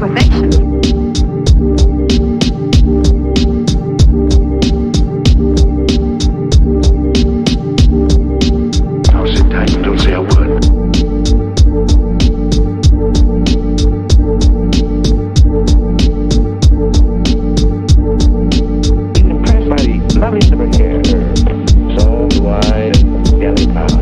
perfection. I'll sit tight and don't say a word. Been impressed by the lovely silver hair, her soft, wide, belly mouth.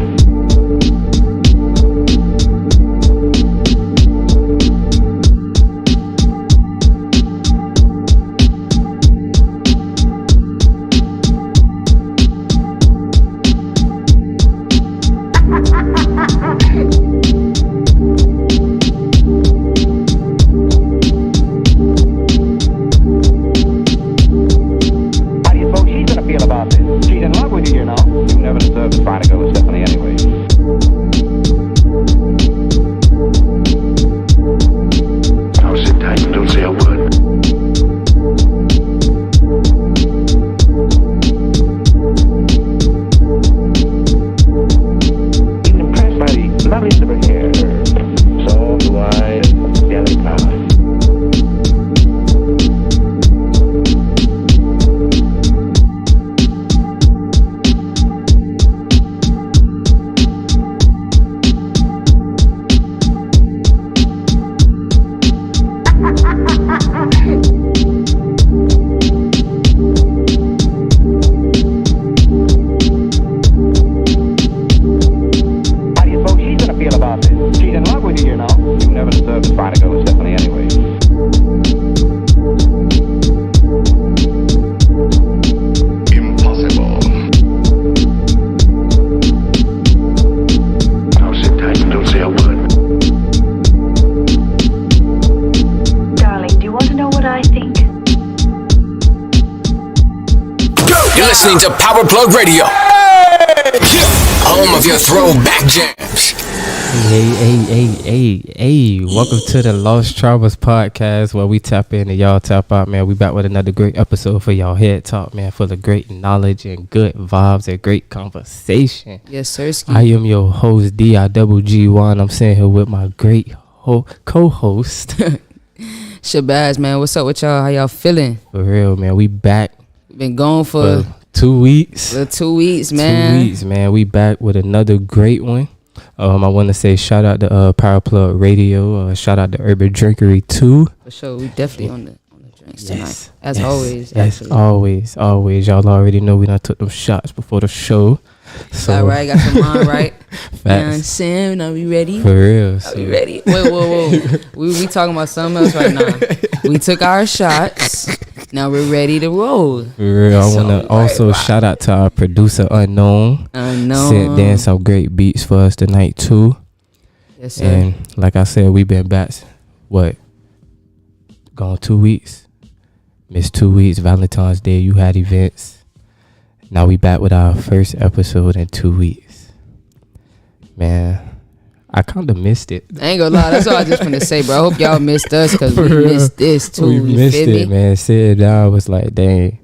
How do you folks she's gonna feel about this? She's in love with you, you know. You never deserved to find a girl with Stephanie anyway. I'll sit tight and don't say a word. Been impressed by the lovely silver hair, her soft, wide, belly mouth. How do you folks she's gonna feel about this? She's in love with you, you know. You never deserved to find a girl with Stephanie anyway. Impossible. I'll sit tight and don't say a word. Darling, do you want to know what I think? You're listening to Power Plug Radio, home of your throwback jams. Hey, welcome to the Lost Traumas podcast, where we tap in and y'all tap out, man. We back with another great episode for y'all head talk, man, full of great knowledge and good vibes and great conversation. Yes, sir. I am your host, DIGG1. I'm sitting here with my great co-host. Shabazz, man. What's up with y'all? How y'all feeling? For real, man. We back Been gone for 2 weeks. 2 weeks, man. 2 weeks, man. We back with another great one. I want to say shout out to Power Plug Radio. Shout out to Urban Drinkery 2. For sure. We definitely on the drinks Yes. tonight. As Yes. always. Yes, actually. always. Y'all already know we done took them shots before the show. So, All right, got your mind right. facts. Sam, are we ready? For real. Are we ready? Whoa. we talking about something else right now. We took our shots. Now we're ready to roll. For real. I want to So, also right. shout out to our producer, Unknown. Sent Dan some great beats for us tonight, too. Yes, sir. And like I said, we been back, gone 2 weeks. Missed 2 weeks. Valentine's Day, you had events. Now we back with our first episode in 2 weeks. Man, I kind of missed it. I ain't gonna lie, that's all I just finna say, bro. I hope y'all missed us, because we For real. missed this too. We you missed feel it, me? man. Sitting down was like, dang,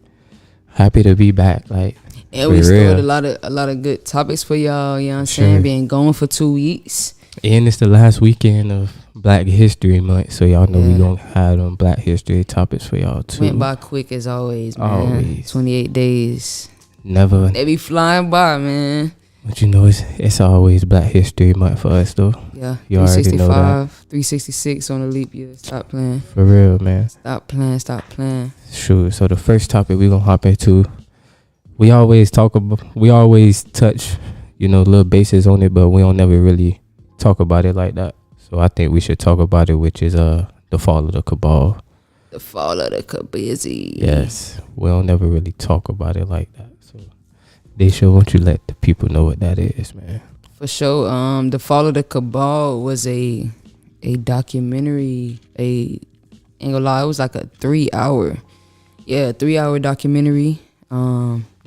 happy to be back. Like, And we for stored real. a lot of good topics for y'all, you know what I'm Sure. saying? Being gone for 2 weeks. and it's the last weekend of Black History Month, so y'all know we Yeah. gonna have them Black History topics for y'all too. Went by quick as always, man. Always. 28 days. Never, They be flying by, man. but you know it's always Black History Month for us though. Yeah. You already know that. 366 on the leap year. Stop playing. For real, man. Stop playing. Sure. So the first topic we gonna hop into, we always touch, little bases on it, but we don't never really talk about it like that. So I think we should talk about it, which is the fall of the cabal. The fall of the Kabizzy. Yes, we don't never really talk about it like that. So they sure want you let the people know what that is, man. For sure. The Fall of the Cabal was a documentary. Ain't gonna lie, it was like a 3-hour documentary.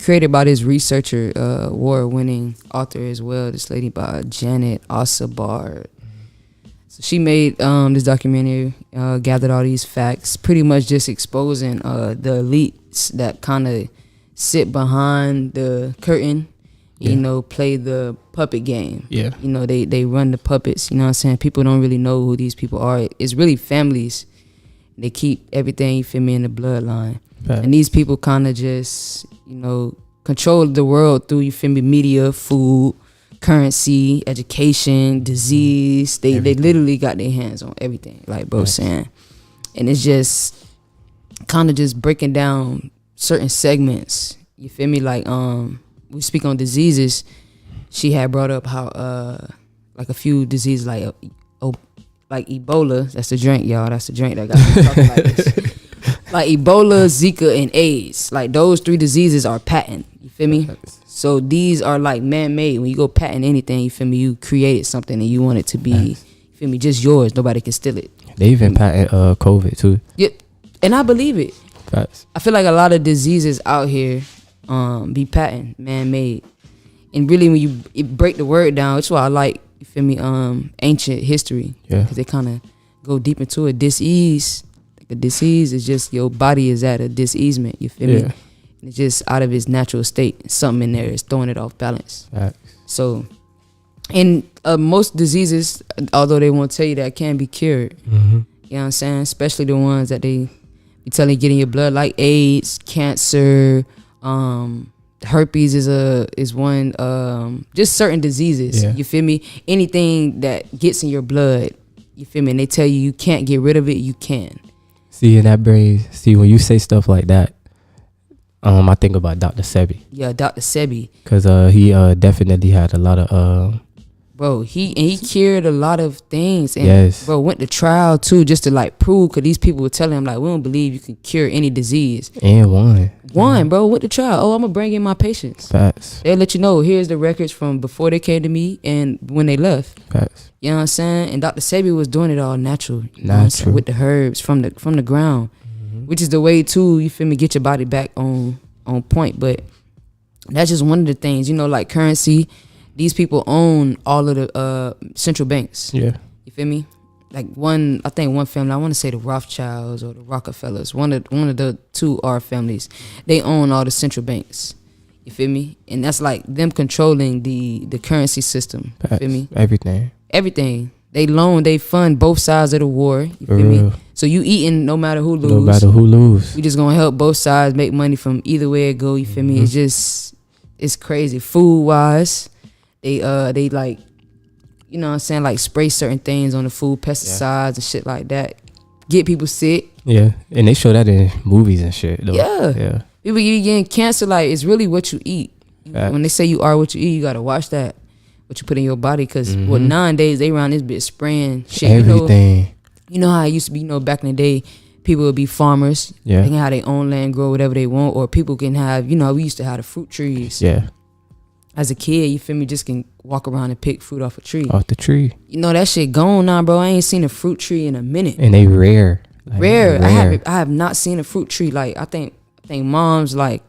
Created by this researcher, award-winning author as well. This lady by Janet Osabard. So she made this documentary, gathered all these facts, pretty much just exposing the elites that kind of sit behind the curtain. Yeah. Play the puppet game. Yeah. They run the puppets, you know what I'm saying? People don't really know who these people are. It's really families, They keep everything, you feel me, in the bloodline. Facts. And these people kind of just, control the world through, you feel me, media, food, currency, education, disease. They literally got their hands on everything, like bro saying. And it's just kind of just breaking down certain segments. You feel me? Like we speak on diseases. She had brought up how like a few diseases like Ebola. That's the drink, y'all. That's the drink that got me talking like this. Like Ebola, Zika, and AIDS. Like those 3 diseases are patent. You feel me? So these are like man-made. When you go patent anything, you feel me? You created something and you want it to be, you feel me, just yours. Nobody can steal it. They even patent COVID too. Yeah, and I believe it. Facts. I feel like a lot of diseases out here be patent, man-made. And really when you break the word down, that's why I like, you feel me, ancient history. Yeah. Because they kind of go deep into it. Disease, like a disease is just your body is at a diseasement, you feel me? And it's just out of its natural state. Something in there is throwing it off balance. Facts. So, and most diseases, although they won't tell you that, can be cured. Mm-hmm. You know what I'm saying? Especially the ones that they be telling you get in your blood, like AIDS, cancer, herpes is one. Just certain diseases. Yeah. You feel me? Anything that gets in your blood, you feel me? And they tell you you can't get rid of it, you can. See, in that brain, when you say stuff like that, I think about Dr. Sebi. Yeah, Dr. Sebi. Because he definitely had a lot of bro, he cured a lot of things. And yes. Bro, went to trial too, just to like prove, because these people were telling him like, we don't believe you can cure any disease. And won. Bro, went to trial. Oh, I'm gonna bring in my patients. Facts. They'll let you know, here's the records from before they came to me and when they left. Facts. You know what I'm saying? And Dr. Sebi was doing it all natural. You know what I'm saying? Natural. With the herbs from the ground. Which is the way to, you feel me, get your body back on point. But that's just one of the things, like currency. These people own all of the central banks. Yeah. You feel me? Like one family, I want to say the Rothschilds or the Rockefellers, one of the 2 R families, they own all the central banks. You feel me? And that's like them controlling the currency system. You feel me? Everything. They fund both sides of the war. You feel me? So you eating no matter who lose. We just gonna help both sides make money from either way it go. You feel me? It's crazy. Food wise, they like, you know what I'm saying, like spray certain things on the food, pesticides and shit like that. Get people sick. Yeah, and they show that in movies and shit though. Yeah. People getting cancer, like it's really what you eat. Facts. When they say you are what you eat, you gotta watch that. What you put in your body, because nowadays they around this bitch spraying shit. Everything. You know how it used to be, back in the day, people would be farmers. Yeah. They can have their own land, grow whatever they want, or people can have, we used to have the fruit trees. Yeah. As a kid, you feel me, just can walk around and pick fruit off a tree. Off the tree. That shit gone now, bro. I ain't seen a fruit tree in a minute. And they rare. Like, rare. I have not seen a fruit tree. Like I think mom's like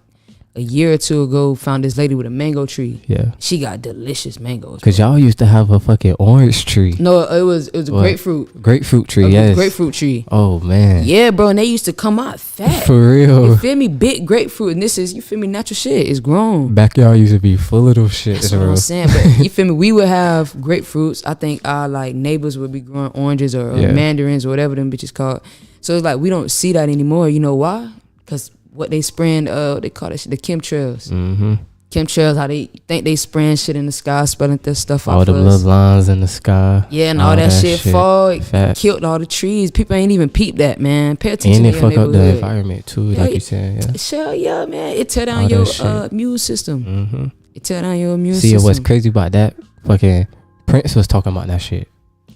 a year or 2 ago found this lady with a mango tree. Yeah. She got delicious mangoes. Cause y'all used to have a fucking orange tree. No, it was a grapefruit. Grapefruit tree, yes. Grapefruit tree. Oh man. Yeah, bro, and they used to come out fat. For real. You feel me? Big grapefruit, and this is, you feel me, natural shit. It's grown. Backyard used to be full of those shit. That's what I'm saying. But you feel me? We would have grapefruits. I think our like neighbors would be growing oranges or mandarins or whatever them bitches called. So it's like we don't see that anymore. You know why? Because what they spraying, they call that shit the chemtrails. Mm-hmm. Chemtrails, how they think they spraying shit in the sky, spelling that stuff all off the us. little lines in the sky. Yeah, and all that shit fall, Fact. killed all the trees. People ain't even peep that, man. Pay attention And to it your fuck up the neighborhood. environment too, like you said. Yeah. Sure, yeah, man. It tear down All your that shit. immune system. Mm-hmm. It tear down your immune See, system. what's crazy about that? Fucking Prince was talking about that shit.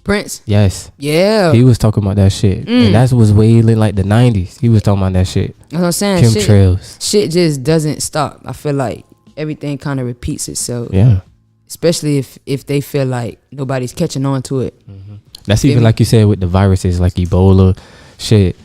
Prince? Yes. Yeah. He was talking about that shit. And that was way in like the 90s. He was talking about that shit. That's what I'm saying. Chemtrails. Shit just doesn't stop. I feel like everything kind of repeats itself. Yeah. Especially if they feel like nobody's catching on to it. Mm-hmm. That's even like you said with the viruses, like Ebola, shit.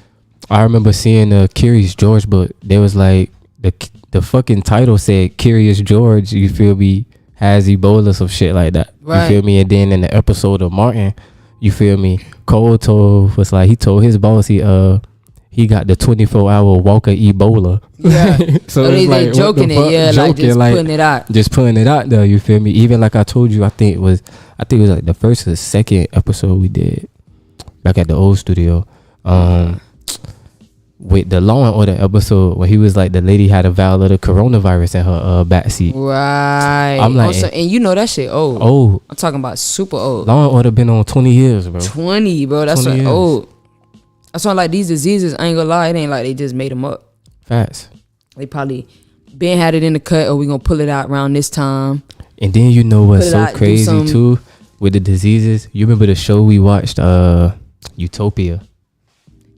I remember seeing the Curious George book. There was like the fucking title said Curious George, you feel me, has Ebola, some shit like that. Right. You feel me? And then in the episode of Martin, you feel me, Cole told he told his boss he got the 24-hour Walker Ebola. Yeah. So they it's like joking it, yeah, like just putting it out. Just putting it out there, you feel me? Even like I told you, I think it was like the first or second episode we did back at the old studio. with the Law and Order episode when he was like the lady had a vial of the coronavirus in her backseat. Right. I'm like, Also, and you know that shit old. Oh, I'm talking about super old. Law and Order been on 20 years, bro. 20, bro. That's 20 what years. old. That's why like these diseases, I ain't gonna lie, it ain't like they just made them up. Facts. They probably been had it in the cut, or we gonna pull it out around this time. And then you know what's Put it so out, do crazy some- too with the diseases? You remember the show we watched, Utopia,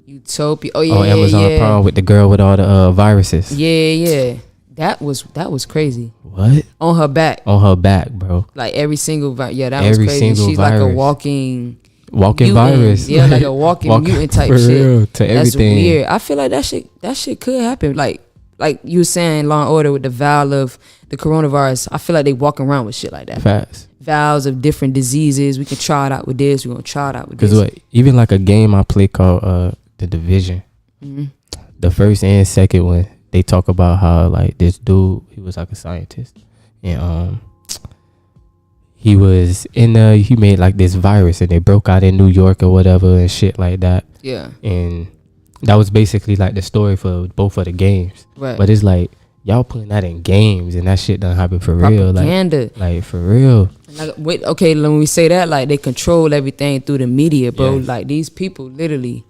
Utopia. Oh yeah, on Amazon yeah. Prime with the girl with all the viruses? Yeah. That was crazy. What? On her back, On her back, bro. like every single yeah, that Every was crazy. single She's like a virus. walking Walking mutant. virus. Yeah, like a walking mutant type for shit. real, to That's everything. weird. I feel like that shit could happen. Like you were saying, Law and Order with the vial of the coronavirus. I feel like they walking around with shit like that. Facts. Vials of different diseases. We can try it out with this. We're gonna try it out with this. Because what? Even like a game I play called The Division. Mhm. The first and second one, they talk about how like this dude, he was like a scientist, and he was he made like this virus, and they broke out in New York or whatever and shit like that. Yeah. And that was basically like the story for both of the games. Right. But it's like y'all putting that in games, and that shit done happen for real. Propaganda. Like for real. Like, wait, okay, when we say that, like they control everything through the media, bro. Yes. Like these people, literally,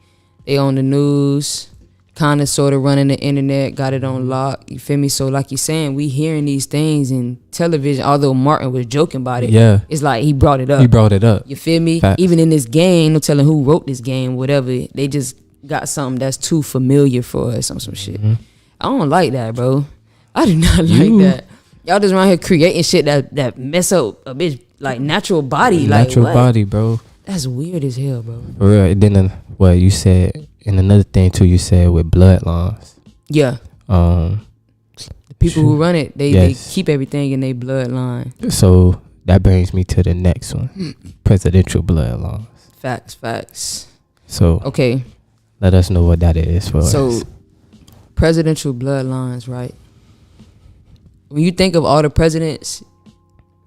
they on the news, kind of, sort of running the internet, got it on lock. You feel me? So, like you're saying, we hearing these things in television. Although Martin was joking about it, Yeah. it's like he brought it up. He brought it up. You feel me? Facts. Even in this game, no telling who wrote this game, whatever. They just got something that's too familiar for us on some shit. Mhm. I don't like that, bro. I do not You- like that. Y'all just around here creating shit that mess up a bitch like natural body. Natural like what? body, bro. That's weird as hell, bro. For real. And then what you said, and another thing too, you said with bloodlines. Yeah. The people who run it, they Yes. keep everything in their bloodline. So that brings me to the next one, presidential bloodlines. Facts. So Okay. let us know what that is for So us. presidential bloodlines, right? When you think of all the presidents,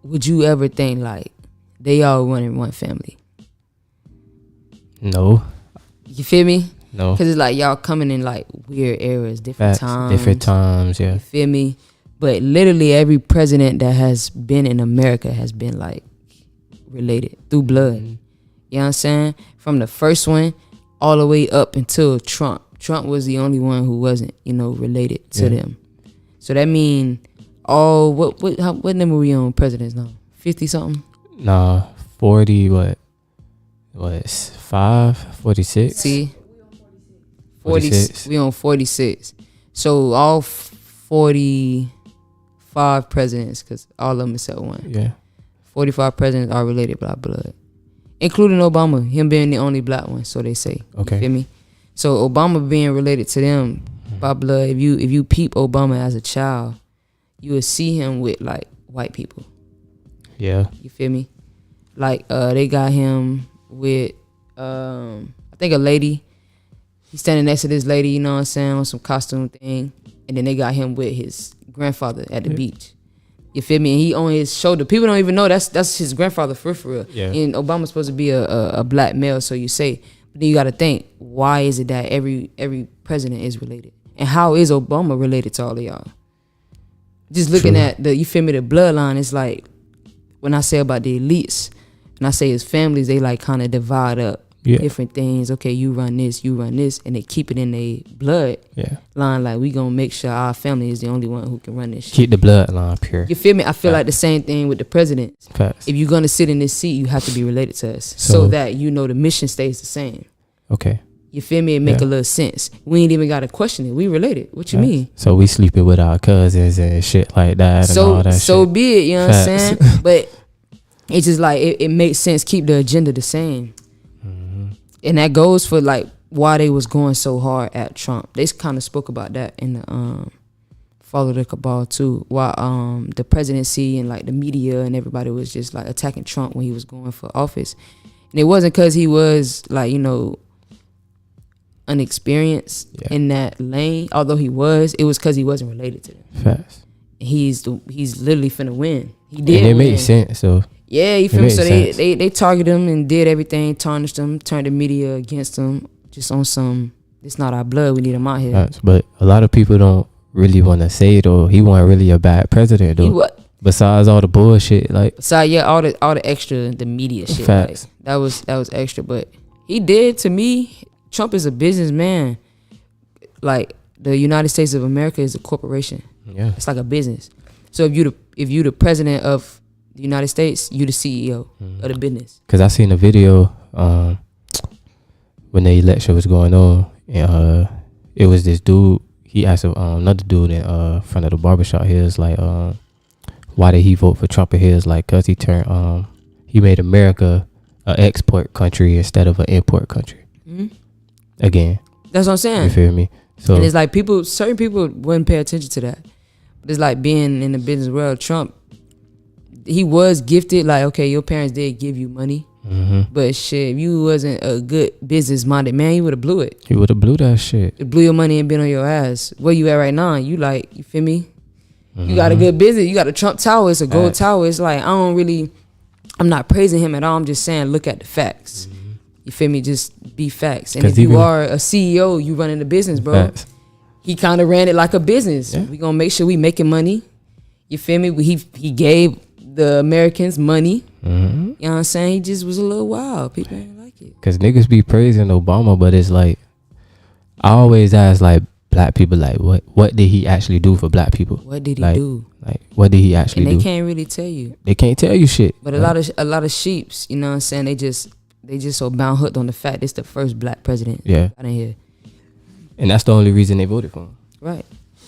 would you ever think like they all run in one family? No, You feel me? no. Because it's like y'all coming in like weird eras, different Facts, times. different times, yeah. You feel me? But literally every president that has been in America has been like related through blood. Mm-hmm. You know what I'm saying? From the first one all the way up until Trump. Trump was the only one who wasn't, related to Yeah. them. So that mean what number we on presidents now? 50 something? Nah, 40, what? What, 46? See? 46. We on 46. So all 45 presidents, because all of them except one. Yeah. 45 presidents are related by blood, including Obama, him being the only black one, so they say. Okay. You feel me? So Obama being related to them by blood, if you peep Obama as a child, you will see him with like white people. Yeah. You feel me? Like they got him with I think a lady. He's standing next to this lady, you know what I'm saying, on some costume thing. And then they got him with his grandfather at the beach. You feel me? And he on his shoulder. People don't even know that's his grandfather for real. Yeah. And Obama's supposed to be a black male, so you say. But then you gotta think, why is it that every president is related? And how is Obama related to all of y'all? Just looking True. at the bloodline, it's like when I say about the elites, and I say his families, they like kind of divide up Yeah. different things. Okay, you run this, and they keep it in their blood Yeah. line. Like we gonna make sure our family is the only one who can run this shit. Keep the bloodline pure. You feel me? I feel like the same thing with the president. Facts. If you're gonna sit in this seat, you have to be related to us, so So- that the mission stays the same. Okay. You feel me? It make Yeah. a little sense. We ain't even gotta question it. We related. What you Facts. mean? So we sleeping with our cousins and shit like that and all that So shit. be it. You know what I'm Facts. saying? But it's just like it makes sense. Keep the agenda the same. Mm-hmm. And that goes for like why they was going so hard at Trump. They kind of spoke about that in the Follow the Cabal too. Why the presidency and like the media and everybody was just like attacking Trump when he was going for office. And it wasn't because he was like, unexperienced in that lane. Although he was, it was because he wasn't related to them. Facts. He's literally finna win. He And did it win. makes sense. So Yeah, you feel me? makes So sense. they targeted him and did everything, tarnished him, turned the media against him, just on some it's not our blood. We need him out here. Facts. But a lot of people don't really want to say it, or he wasn't really a bad president, though. He what? Besides all the bullshit, like. So yeah, all the extra, the media shit. Facts. Like, that was extra, but he did to me. Trump is a businessman. Like the United States of America is a corporation. Yeah. It's like a business. So if you the president of the United States, you the CEO of the business. Cause I seen a video when the election was going on, and it was this dude. He asked another dude in front of the barbershop. He was like, why did he vote for Trump? And he was like, cause he made America an export country instead of an import country. Again, that's what I'm saying. you feel me? So And it's like certain people wouldn't pay attention to that. But it's like being in the business world. Trump, he was gifted. Like, okay, your parents did give you money, but shit, if you wasn't a good business minded man, you would have blew it. he would have blew that shit. It blew your money and been on your ass. Where you at right now? You like, you feel me? You got a good business. You got a Trump Tower. It's a gold Facts. tower. It's like, I'm not praising him at all. I'm just saying, look at the facts. You feel me? Just be facts. And 'Cause if you even- are a CEO, you running the business, bro. Facts. He kind of ran it like a business. Yeah. We gonna make sure we making money. You feel me? He gave the Americans money. You know what I'm saying? He just was a little wild. People ain't like it. Cause niggas be praising Obama, but it's like, I always ask like black people, like what did he actually do for black people? What did he Like, do? Like, what did he actually And they do? can't really tell you. They can't tell you shit. But a lot of sheeps, you know what I'm saying? They just so bound hooked on the fact it's the first black president. Yeah. out in here. And that's the only reason they voted for him. Right.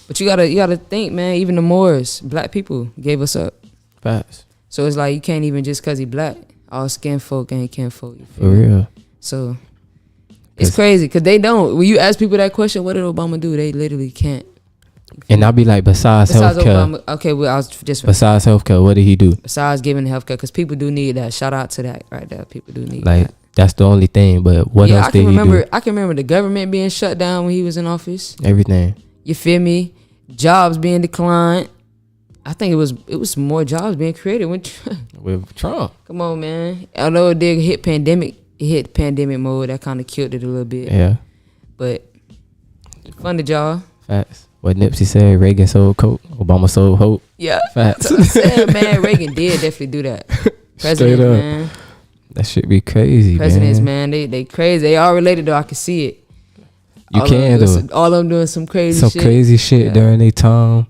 But you gotta think, man, even the Moors, black people gave us up. Facts. So it's like you can't even just cause he black. All skin folk ain't kin folk. You feel For me? real. So it's 'Cause- crazy because they don't. When you ask people that question, what did Obama do? They literally can't. And I'll be like, besides healthcare, Obama, okay, well, I was just besides healthcare, what did he do? besides giving healthcare, because people do need that. Shout out to that right there. People do need Like, that. that's the only thing. But what Yeah, else I did can he remember. do? I can remember the government being shut down when he was in office. Everything. You feel me? Jobs being declined. I think it was more jobs being created when. With Trump. Come on, man. Although it did hit pandemic mode. That kind of killed it a little bit. Yeah. But funded y'all. Facts. What Nipsey said, Reagan sold coke, Obama sold hope. Yeah. Facts. That's what I'm saying, man. Reagan did definitely do that. Presidents, up. man. That shit be crazy, Presidents, man. man. They crazy. They all related though. I can see it. You can do All of them doing some crazy some shit. crazy shit Yeah. during their time.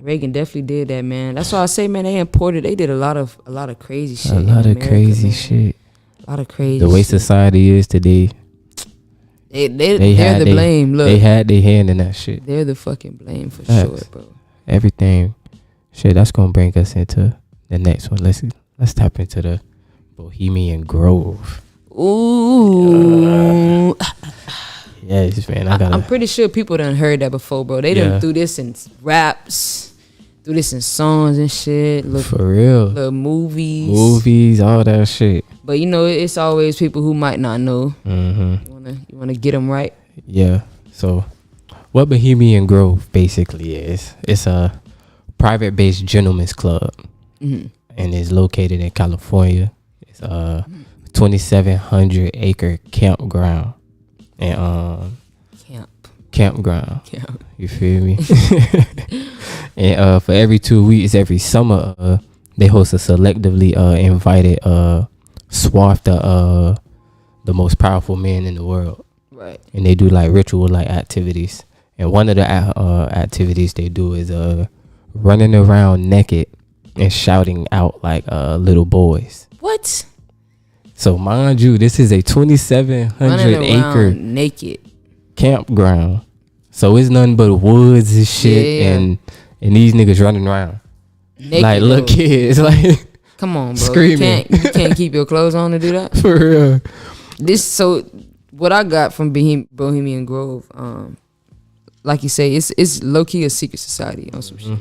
Reagan definitely did that, man. That's why I say, man, they did a lot of crazy shit. A in lot of America, crazy man. shit. A lot of crazy The way shit. society is today, They're the blame. Look, they had their hand in that shit. they're the fucking blame for Facts. sure, bro. Everything. Shit, that's gonna bring us into the next one. Let's tap into the Bohemian Grove. Ooh. Yes, man. I gotta. I'm pretty sure people done heard that before, bro. They Yeah. done do this in raps, do this in songs and shit, for real. little movies. Movies, all that shit. But you know, it's always people who might not know. Mm-hmm. You wanna get them right. Yeah. So, what Bohemian Grove basically is, it's a private-based gentleman's club, Mm-hmm. and it's located in California. It's a 2,700 acre campground, and campground. Camp. You feel me? And for every 2 weeks, every summer, they host a selectively invited swath of the most powerful men in the world. Right. And they do like ritual like activities. And one of the activities they do is running around naked and shouting out like little boys. What? So mind you, this is a 2,700 Running acre around naked. campground. So it's nothing but woods and shit, Yeah. and these niggas running around Naked like little though. kids, like Come on, bro. Screaming. You can't keep your clothes on to do that. for real. So what I got from Bohemian Grove, like you say, it's low key a secret society on some shit.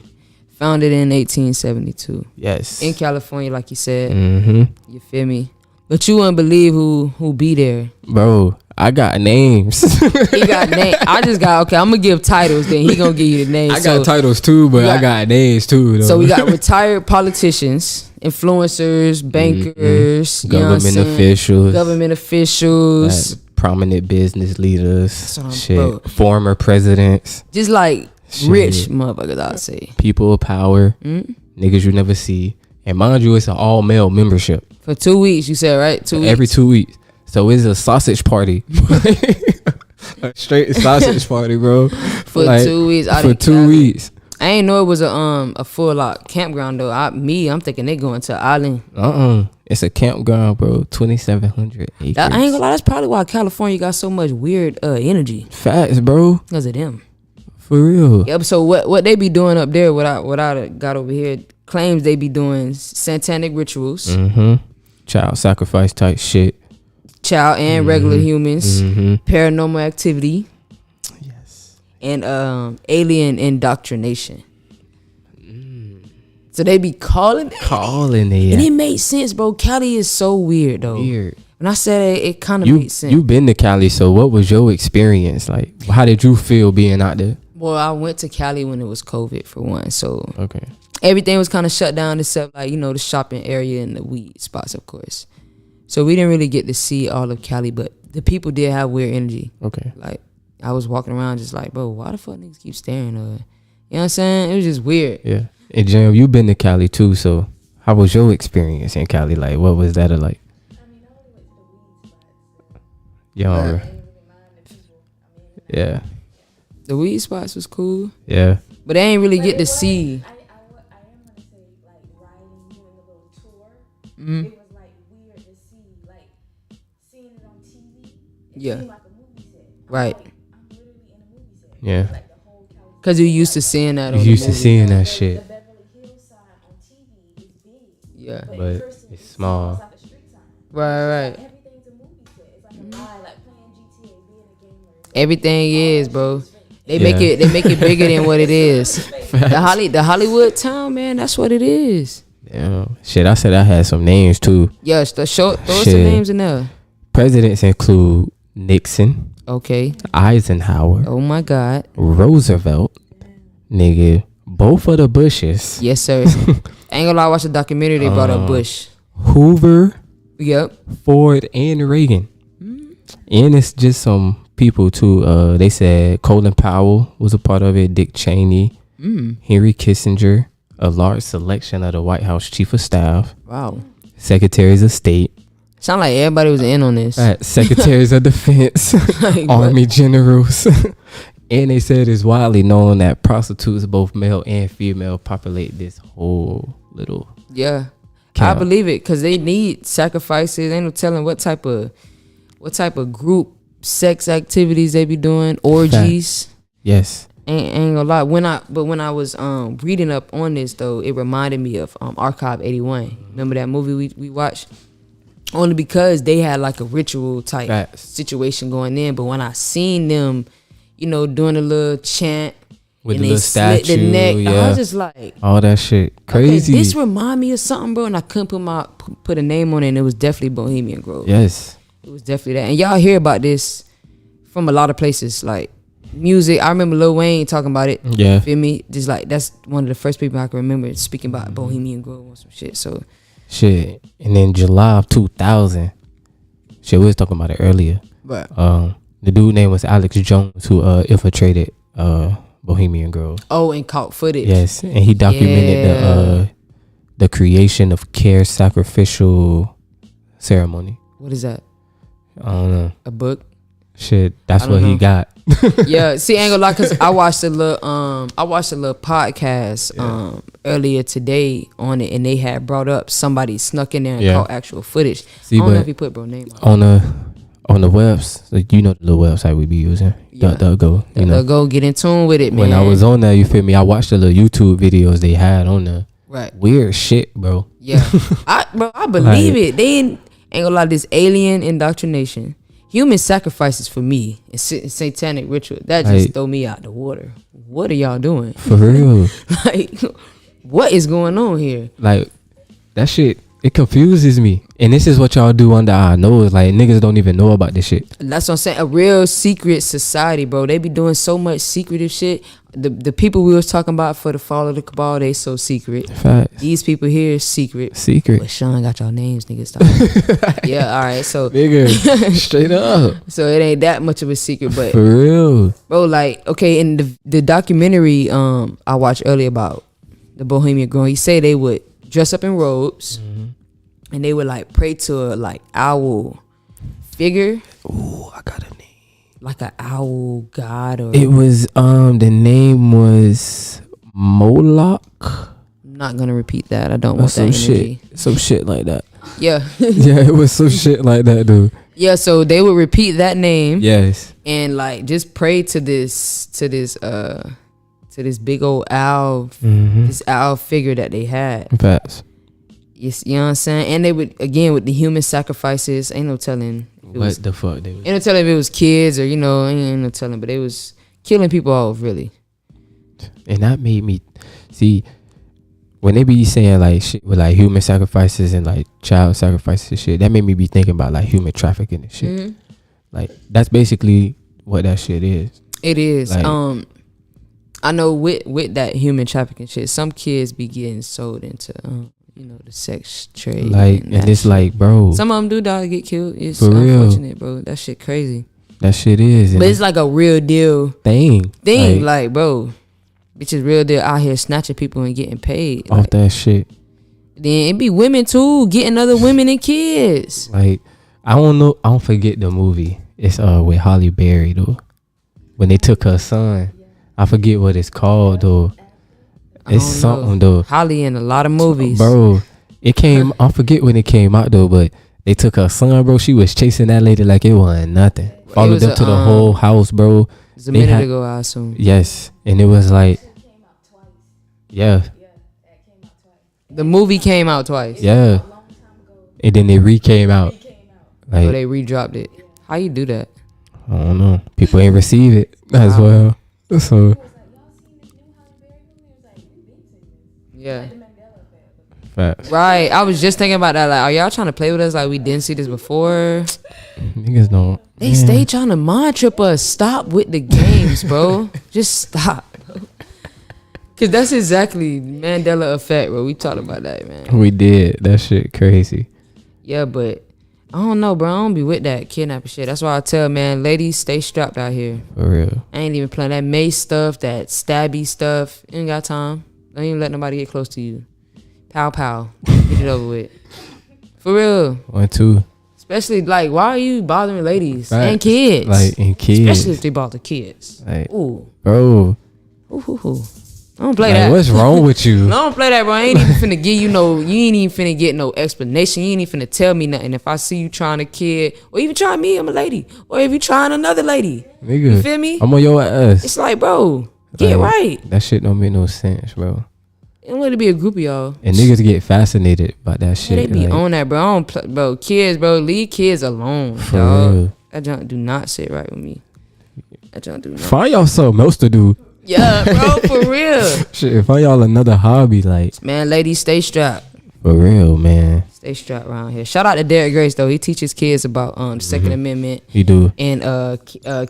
Founded in 1872 Yes. in California, like you said. Mm-hmm. You feel me? But you wouldn't believe who be there. Bro, I got names. He got name. I just got okay. I'm gonna give titles. Then he gonna give you the names. I got titles too, but I got- got names too. Though. So we got retired politicians, influencers, bankers, you know what I'm government saying? officials, government officials, prominent business leaders, what I'm- shit, bro. former presidents, Just like Shit. rich motherfuckers, I'd say. people of power, Mm? niggas you never see. And mind you, it's an all male membership For 2 weeks, you said, right? 2 weeks. every 2 weeks. So it's a sausage party. A straight sausage party, bro. For Like, 2 weeks. out for in 2 Cali. weeks. I ain't know it was a full lot campground though. I'm thinking they going to island. It's a campground, bro. 2,700 acres. I ain't gonna lie. That's probably why California got so much weird energy Facts, bro. because of them. For real. Yep. So what they be doing up there? What I got over here claims they be doing satanic rituals, Child sacrifice type shit. child and regular humans, Mm-hmm. paranormal activity, Yes. and alien indoctrination. So they be calling it. Calling And it it made sense, bro. Cali is so weird though. weird. When I said it kind of You made sense. you been to Cali, so what was your experience like? How did you feel being out there? Well, I went to Cali when it was COVID for one, so Okay. everything was kind of shut down except like the shopping area and the weed spots, of course. So we didn't really get to see all of Cali, but the people did have weird energy. Okay. Like I was walking around just like, bro, why the fuck niggas keep staring? You know what I'm saying? It was just weird. Yeah. And Jam, you been to Cali too, so how was your experience in Cali? Like, what was that like? Yeah. Yeah. The weed spots was cool, Yeah. but they ain't really get to see. I am gonna say like riding, doing a little tour. It was like weird to see, like seeing it on TV. It Yeah. seemed like a movie set. Right. I'm literally in a movie set. Yeah. Like the whole California. Cause you used to seeing that. You on the used to movie. seeing that The shit, Beverly Hills sign on TV is big, Yeah. but, but in person it's small. It's like a street sign. Right. Everything's a movie set. It's like a ride, like playing GTA, being a gamer. Everything is, bro. They Yeah. make it bigger than what it is. The Hollywood town, man, that's what it is. Yeah. Shit, I said I had some names too. Yes, throw some Shit. names in there. Presidents include Nixon, Okay. Eisenhower, Oh my God. Roosevelt, nigga, both of the Bushes, Yes, sir. I ain't gonna lie, I watched a documentary. They brought up Bush. Hoover, Yep. Ford, and Reagan. And it's just some people too. They said Colin Powell was a part of it, Dick Cheney, Henry Kissinger, a large selection of the White House Chief of Staff, Wow. Secretaries of State, Sound like everybody was in on this. Secretaries of Defense, Like, Army generals. And they said it's widely known that prostitutes, both male and female, populate this whole little Yeah. camp. I believe it because they need sacrifices. Ain't no telling what type of group sex activities they be doing, orgies. Yes. Ain't gonna lie. When I was reading up on this though, it reminded me of Archive 81. Remember that movie we watched? Only because they had like a ritual type Facts. situation going in. But when I seen them, doing a little chant With and the they little slit statue, the neck, I yeah. was just like, All that shit. Crazy. okay, this remind me of something, bro. And I couldn't put a name on it. And it was definitely Bohemian Grove. Yes. It was definitely that. And y'all hear about this from a lot of places, like music. I remember Lil Wayne talking about it. Yeah. Feel me? Just like that's one of the first people I can remember speaking about Bohemian Grove or some shit. So Shit. And then July of 2000. Shit, we was talking about it earlier. but The dude name was Alex Jones who infiltrated Bohemian Grove. and caught footage. Yes. And he documented the creation of Care Sacrificial Ceremony. What is that? I don't know. A book? Shit, that's I don't what he know. got. Yeah. See, I ain't gonna lie, cause I watched a little podcast earlier today on it, and they had brought up somebody snuck in there and Yeah. caught actual footage. See, I don't know but if he put bro name on. on the webs, like, the little website we be using, Yeah. DuckDuckGo. You know, Go get in tune with it, man. when I was on there, you feel me? I watched the little YouTube videos they had on there. right. Weird shit, bro. Yeah, I believe it. They ain't gonna lie. This alien indoctrination, human sacrifices for me, and satanic ritual that just Like- throw me out the water. What are y'all doing? For real. Like, what is going on here? Like that shit. It confuses me. And this is what y'all do under our nose. Like, niggas don't even know about this shit. That's what I'm saying. A real secret society, bro. They be doing so much secretive shit. The people we was talking about for the fall of the cabal, they so secret. Facts. These people here is secret. Secret. But Sean got y'all names, niggas. Stop. Yeah, all right. So Nigga, straight up. so it ain't that much of a secret, but For real. bro, like, okay, in the documentary I watched earlier about the Bohemian Grove, he say they would dress up in robes and they would like pray to a like owl figure, Ooh, I got a name. like an owl god, or It was the name was Moloch. I'm not gonna repeat that. I don't Or want that some energy. shit. Some shit like that. Yeah. Yeah, it was some shit like that, dude. Yeah, so they would repeat that name Yes. and like just pray to this big old owl, this owl figure that they had. Facts. You know what I'm saying? And they would, again, with the human sacrifices, ain't no telling. If it was, What the fuck, they was? ain't no telling if it was kids or, you know, ain't no telling, but they was killing people off, really. And that made me see when they be saying like shit with like human sacrifices and like child sacrifices and shit. That made me be thinking about like human trafficking and shit. Like that's basically what that shit is. It is. Like- I know with that human trafficking shit, some kids be getting sold into, you know, the sex trade. Like and that it's shit. like, bro, Some of them do die, get killed. It's For real. unfortunate, bro. That shit crazy. that shit is. But it's like a real deal thing. like, bro, bitches real deal out here snatching people and getting paid. Off Like, that shit. then it be women too, getting other women and kids. Like I don't know. I don't forget the movie. It's with Halle Berry though. When they took her son, I forget what it's called though. I It's don't something know. though. Holly in a lot of movies. Bro, it came. I forget when it came out though, but they took her son, bro. She was chasing that lady like it wasn't nothing. Followed was them a, to the whole house, bro. It's a they minute had- ago, I assume. Yes, and it was like, yeah, The movie came out twice. yeah, and then it came out. But Like they redropped it. How you do that? I don't know, people ain't receive it as well. So Yeah. facts. Right. I was just thinking about that. Like, are y'all trying to play with us like we didn't see this before? Niggas don't. They Yeah. stay trying to mind trip us. Stop with the games, bro. Just stop. Cause that's exactly Mandela effect, bro. We talked about that, man. We did that shit crazy. Yeah, but I don't know, bro. I don't be with that kidnapping shit. That's why I tell, man, ladies, stay strapped out here. For real. I ain't even playing that mace stuff, that stabby stuff. You ain't got time. Don't even let nobody get close to you. Pow pow. Get it over with. For real. 1, 2. Especially like, why are you bothering ladies Facts. and kids? Like and kids. Especially if they bother kids. Like, Ooh. bro, Ooh, ooh, ooh. I don't play like, that. what's wrong with you? No, I don't play that, bro. I ain't even finna give you no. You ain't even finna get no explanation. You ain't even finna tell me nothing. If I see you trying a kid, or even trying me, I'm a lady. Or if you trying another lady, Nigga, you feel me? I'm on your ass. It's like, bro, get Like, right. That shit don't make no sense, bro. Don't let it be a group of y'all. And niggas get fascinated by that shit. They be like, on that, bro. I don't play, bro. Kids, bro. Leave kids alone, For dog. real. That junk do not sit right with me. That junk do not. Find y'all something else to do. Yeah, bro, for real. Shit, find y'all another hobby, like, Man, ladies, stay strapped. for real, man. Stay strapped around here. Shout out to Derek Grace though. He teaches kids about the Second Amendment You do. and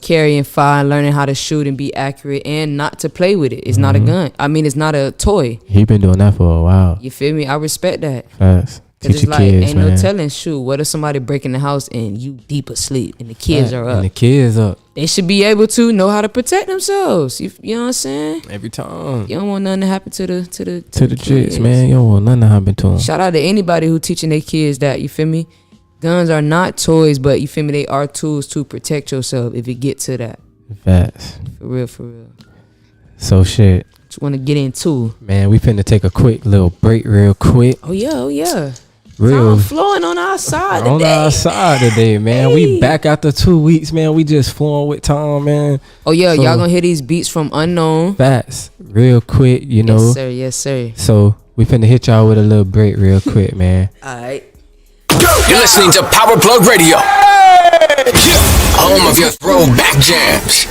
carrying fire, learning how to shoot and be accurate, and not to play with it. It's not a gun. I mean, it's not a toy. He been doing that for a while. You feel me? I respect that. Facts. Cause Teach it's your like kids, ain't man. no telling. Shoot, what if somebody break in the house and you deep asleep and the kids are And up? the kids up They should be able to know how to protect themselves. You know what I'm saying? every time. You don't want nothing to happen to the To the kids. chicks, man. You don't want nothing to happen to them. Shout out to anybody who teaching their kids that, you feel me? Guns are not toys, but you feel me? They are tools to protect yourself if it get to that. Facts. For real, for real. So shit, Just want to get into. man. We finna take a quick little break, real quick. Oh yeah, oh yeah. Real. Time flowing on our side On today. our side today, man. Hey. We back after 2 weeks, man. We just flowing with time, man. Oh yeah, So- y'all gonna hear these beats from Unknown. Facts. Real quick, you know. Yes sir, yes sir. So we finna hit y'all with a little break real quick, man. Alright. You're listening to Power Plug Radio. Home of your throwback jams.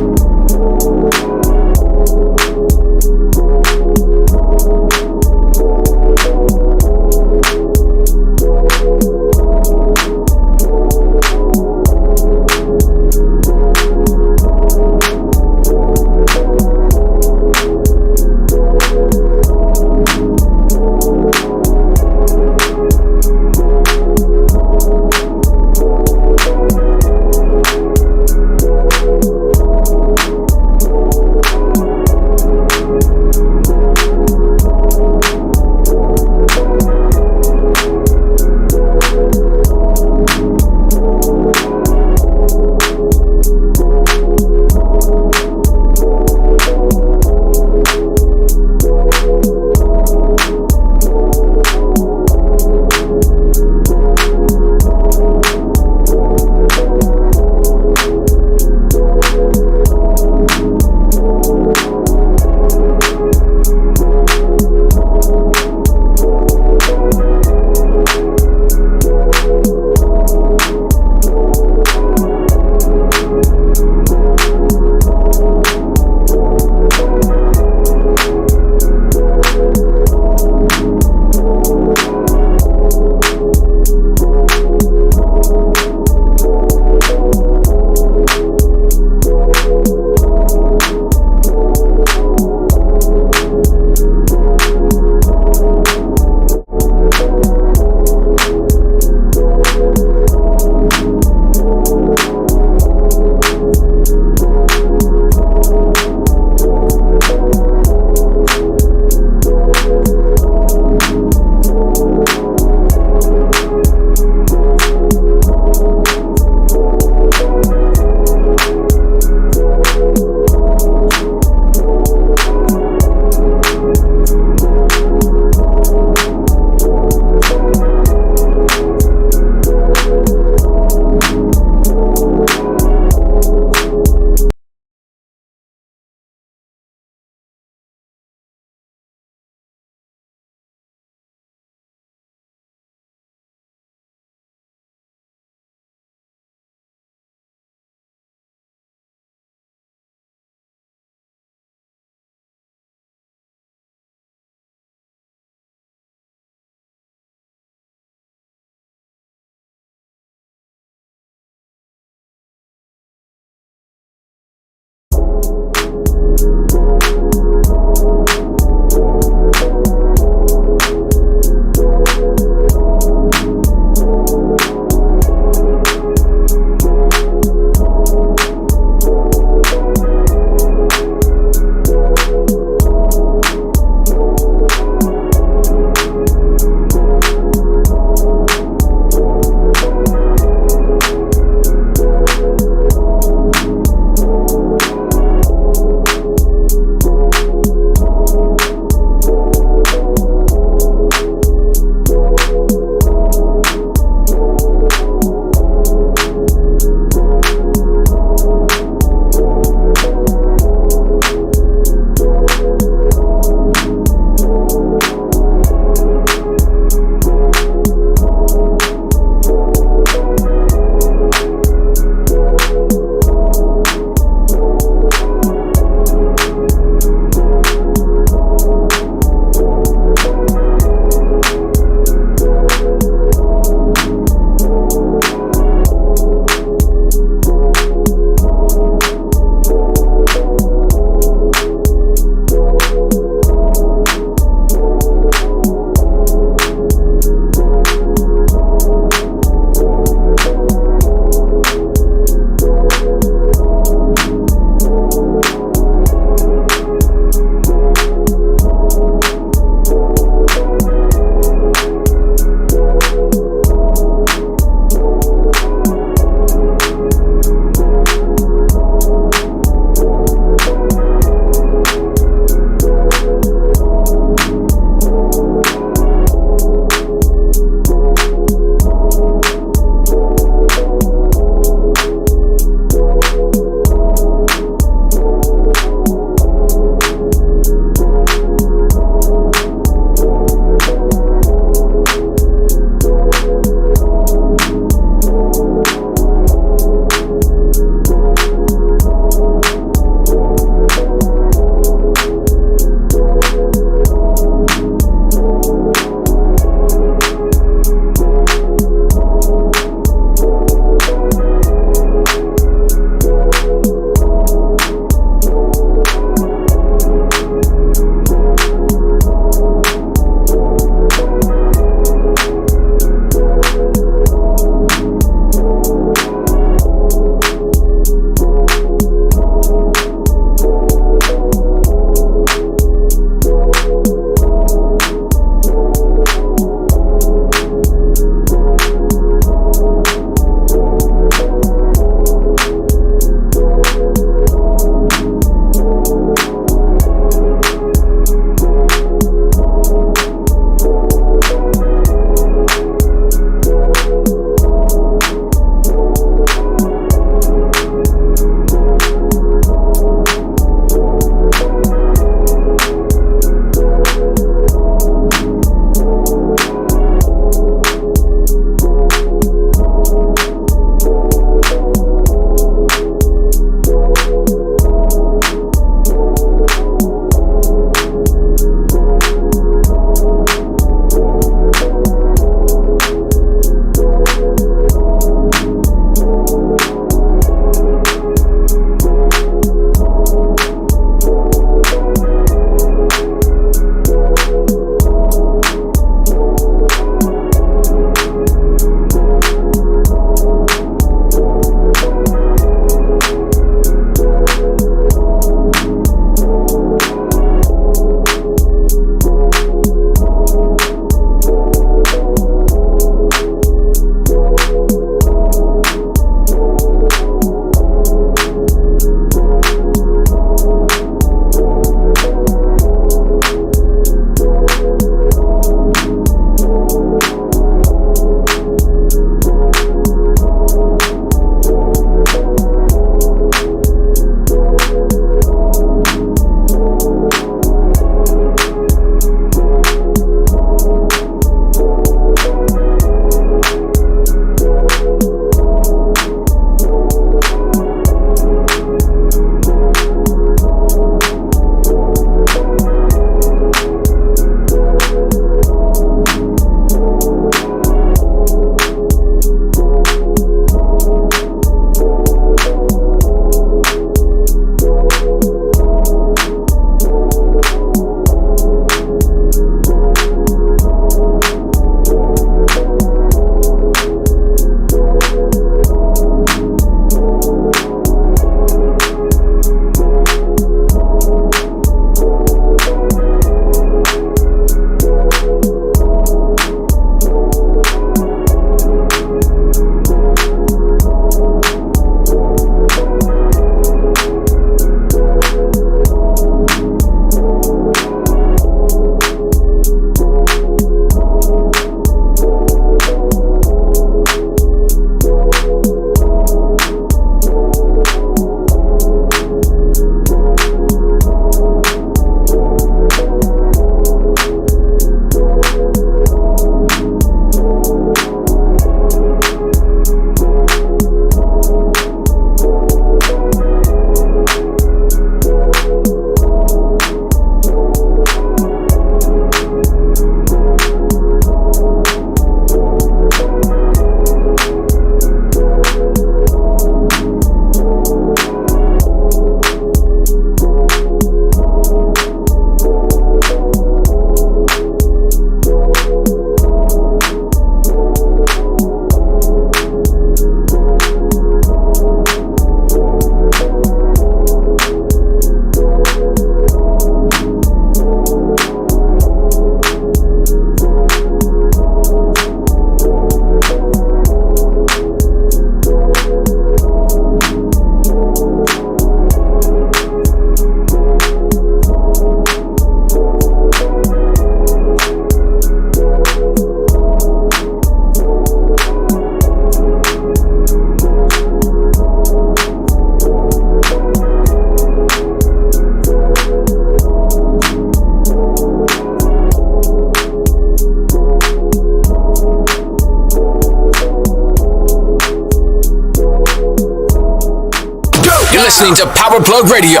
listening to Power Plug Radio.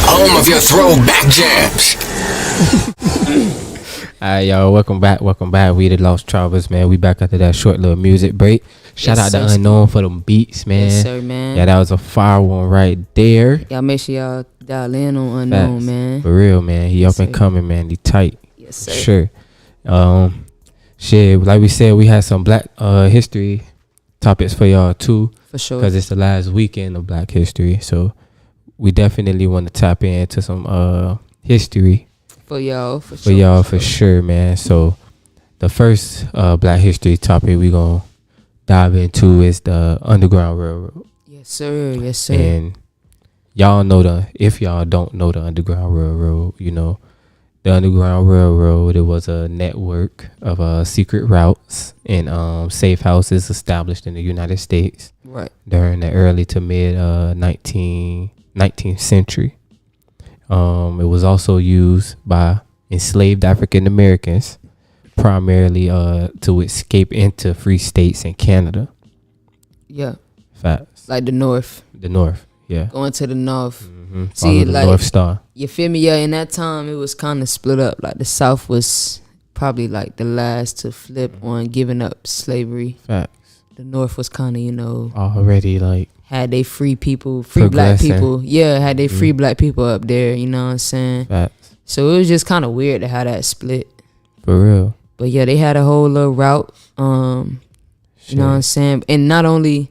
Home of your throwback jams. Alright, y'all, welcome back. We the Lost Travelers, man. We back after that short little music break. Shout out to Unknown for them beats, man. Yes, sir, man. Yeah, that was a fire one right there. Y'all make sure y'all dial in on Unknown, Facts. man. For real, man. He up and sir. coming, man. He tight. Yes, sir. Sure. Shit, like we said, we had some Black history topics for y'all too, For sure. because it's the last weekend of Black History. So we definitely want to tap into some history For y'all, for sure, man. So the first Black History topic we gonna dive into is the Underground Railroad. Yes, sir. Yes, sir. And y'all know if y'all don't know the Underground Railroad, you know, the Underground Railroad, it was a network of secret routes and safe houses established in the United States Right. during the early to mid 19th century. It was also used by enslaved African Americans primarily to escape into free states in Canada. Yeah. Facts. Like the North. The North, yeah. Going to the North. Mm-hmm. See, the like- North Star. You feel me? Yeah, in that time, it was kind of split up. Like the South was probably like the last to flip on giving up slavery. Facts. The North was kind of, Already like had they free people, free black Progressing. people. Yeah, had they free black people up there, you know what I'm saying? facts. So it was just kind of weird to have that split. For real. But yeah, they had a whole little route. You know what I'm saying? And not only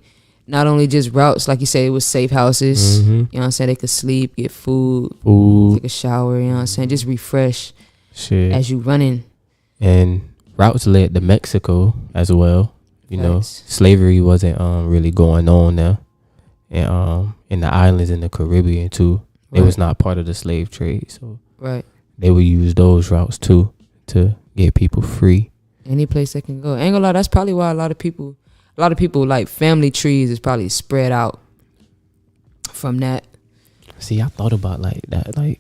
just routes, like you say, it was safe houses. Mhm. You know what I'm saying? They could sleep, get food, Food, take a shower, you know what I'm saying? Just refresh shit. as you running. And routes led to Mexico as well. You know, Facts. slavery wasn't really going on there. And in the islands in the Caribbean too. It Right. was not part of the slave trade. So Right. they would use those routes too to get people free. Any place they can go. Ain't gonna lie, that's probably why a lot of people like family trees is probably spread out from that. See, I thought about like that, like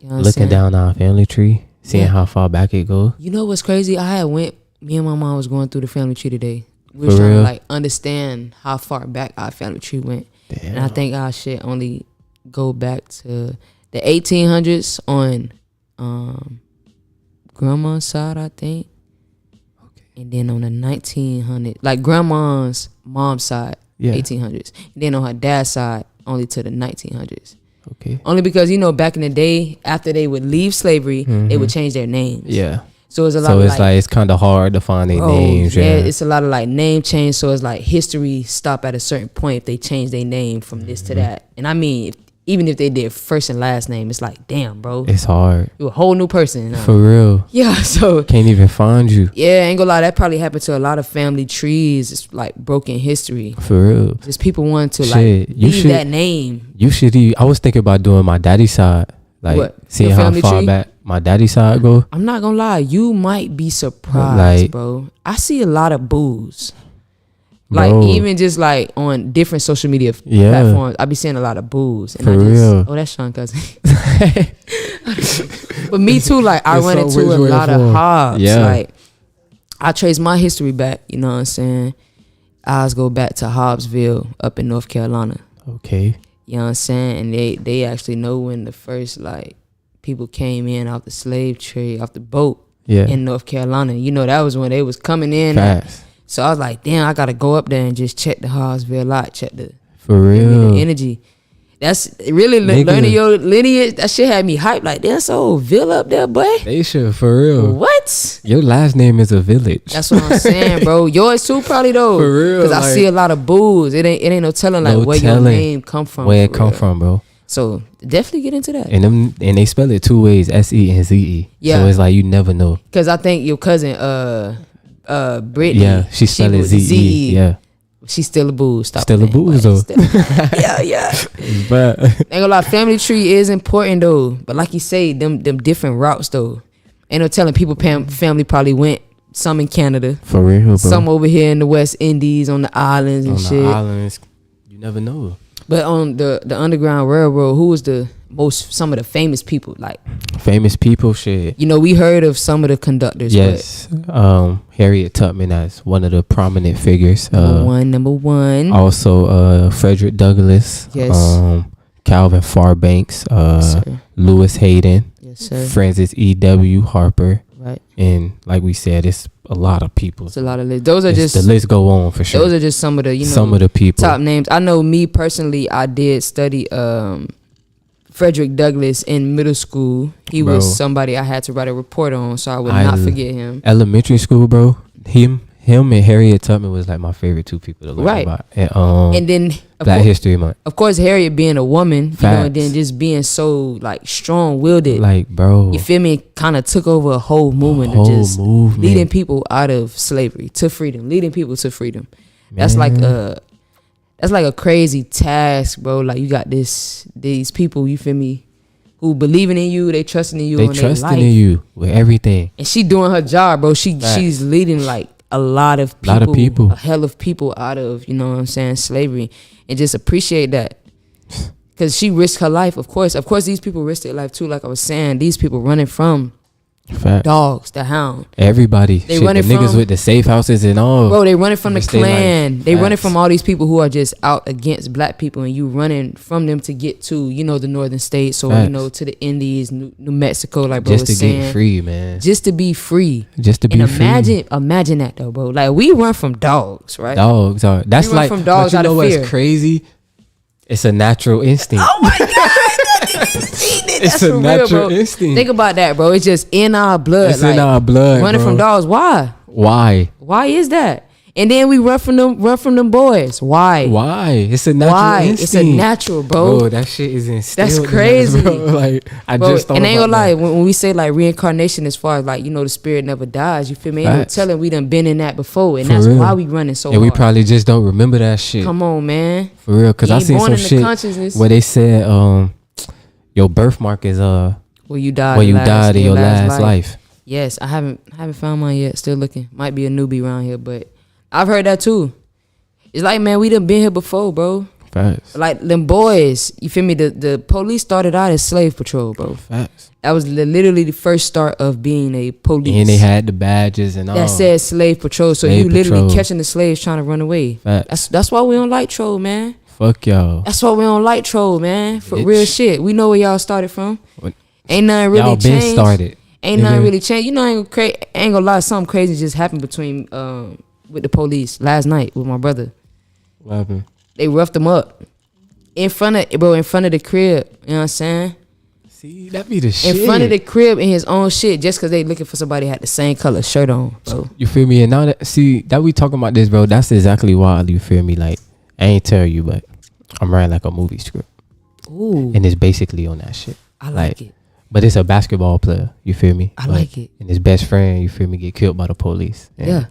You know what I'm looking saying? down our family tree, seeing Yeah. how far back it goes. You know what's crazy? Me and my mom was going through the family tree today. We For was trying real? to like understand how far back our family tree went. Damn. And I think our shit only go back to the 1800s on grandma's side, I think. And then on the 1900s, like grandma's mom's side, Yeah. 1800s. And then on her dad's side, only to the 1900s. Okay. Only because, back in the day, after they would leave slavery, they would change their names. Yeah. So it's a lot So of it's like it's kind of hard to find their Bro, names. yeah, it's a lot of like name change. So it's like history stop at a certain point if they change their name from this to that. And I mean, even if they did first and last name, it's like, damn, bro, It's hard. you're a whole new person now. For real. Yeah, so Can't even find you. yeah, ain't gonna lie, that probably happened to a lot of family trees. It's like broken history. For real. Just people want to Shit, like you leave should- that name. You should. I was thinking about doing my daddy's side, like What? seeing Your how family far tree? back my daddy's side go. I'm not gonna lie, you might be surprised, Like- bro. I see a lot of boos. Like Bro. even just like on different social media Yeah. platforms, I be seeing a lot of boos. And For I just, real. oh, that's Sean Cousin. But me too, like I It's run so into a which way lot to of fall. Hobbs. Yeah. Like I trace my history back, you know what I'm saying? I go back to Hobbsville up in North Carolina. Okay. You know what I'm saying? And they actually know when the first like people came in off the slave trade, off the boat Yeah. in North Carolina. That was when they was coming in. Fast. So I was like, damn, I gotta go up there and just check the Hobbsville lot, check the For real. the energy. That's really Nigga. learning your lineage. That shit had me hyped. Like, that's old Ville up there, boy. They should. For real. What? Your last name is a village. That's what I'm saying, bro. Yours too, probably though. For real, Because I like- see a lot of boos. It ain't no telling like No where your telling name come from. where it for come real. from, bro. So definitely get into that. And they spell it two ways, SE and ZE. Yeah. So it's like you never know. Because I think your cousin, Brittany. Yeah, she spelled it was ZE. Yeah. She's still a boo. Stop Still a playing, booze, boy. though. Yeah. But Ain't gonna lie, family tree is important though. But like you say, them different routes though. Ain't no telling people family probably went some in Canada, for real, bro. some over here in the West Indies on the islands and on shit. the islands, you never know. But on the Underground Railroad, who was the some of the famous people. Like, Famous people, shit. you know, we heard of some of the conductors. Yes. Harriet Tubman as one of the prominent figures. But number one. Also, Frederick Douglass. Yes. Calvin Fairbanks. Yes, sir. Lewis Hayden. Yes, sir. Francis E.W. Harper. Right. And like we said, it's a lot of people. It's a lot of lists. Those are just the list go on for sure. those are just some of the, you know, some of the people. top names. I know me personally, I did study Frederick Douglass in middle school. He Bro. was somebody I had to write a report on, so I would not forget him. Elementary school, bro. Him and Harriet Tubman was like my favorite two people to learn Right. about. And then Black History Month. of course, Harriet being a woman, you know, and Facts. then just being so like strong-willed. Like, bro. You feel me? Kind of took over a whole movement of just leading people out of slavery to freedom, leading people to freedom. That's like a crazy task, bro. Like, you got these people, you feel me, who believing in you, they trusting in you, They on their trusting life. in you with everything. And she doing her job, bro. She's leading like a lot of people, a hell of people out of, you know what I'm saying, slavery, and just appreciate that. Cause she risked her life, of course. These people risked their life too. Like I was saying, these people running from Fact. dogs, the hound. Everybody. They Shit, running the niggas from- with the safe houses and all. Bro, they running from the Risk their life. Klan. They running Facts. from all these people who are just out against black people, and you running from them to get to, you know, the northern states, or you Facts. know, to the Indies, New Mexico, like bro Just to was saying. get free, man. Just to be free. Just to be And free. imagine that though, bro. Like, we run from dogs, right? Dogs are. That's We run like. from dogs but you out know of what's fear. crazy? It's a natural instinct. Oh my God, It's a natural instinct. Think about that, bro. It's just in our blood. It's in our blood, Running bro. from dogs. Why? Why? Why is that? And then we run from them boys. Why? Why? It's a natural Why? instinct. It's a natural, bro. That shit is instilled. That's in us, crazy. bro. Like, I Bro, just thought and ain't about gonna lie, that. when we say like reincarnation, as far as like, you know, the spirit never dies, you feel me? Ain't no Facts. telling we done been in that before, and For that's real. why we running so And we hard. probably just don't remember that shit. Come on, man. For real, because You I ain't seen born some in the shit consciousness. where they said, your birthmark is Well, you died. when you died in your last life. Yes, I haven't found mine yet. Still looking. Might be a newbie around here, but I've heard that too. It's like, man, we done been here before, bro. Facts. Like them boys, you feel me? The police started out as slave patrol, bro. Facts. That was literally the first start of being a police. And they had the badges and all. that said slave patrol. So Slave you literally patrol. catching the slaves trying to run away. Facts. That's why we don't like troll, man. Fuck y'all. That's why we don't like troll, man. For Bitch. real shit. We know where y'all started from. What- Ain't nothing really Y'all been changed. started. Ain't nothing nigga. really changed. You know, ain't gonna lie. Something crazy just happened between with the police last night with my brother. What happened? They roughed him up in front of the crib. You know what I'm saying? See, that be the shit. In front of the crib in his own shit, just because they looking for somebody who had the same color shirt on, bro. You feel me? And now that we talking about this, bro, that's exactly why you feel me. Like, I ain't tell you, but I'm writing like a movie script, Ooh, and it's basically on that shit. I like it. But it's a basketball player. You feel me? I like it. And his best friend, you feel me, get killed by the police. And Yeah.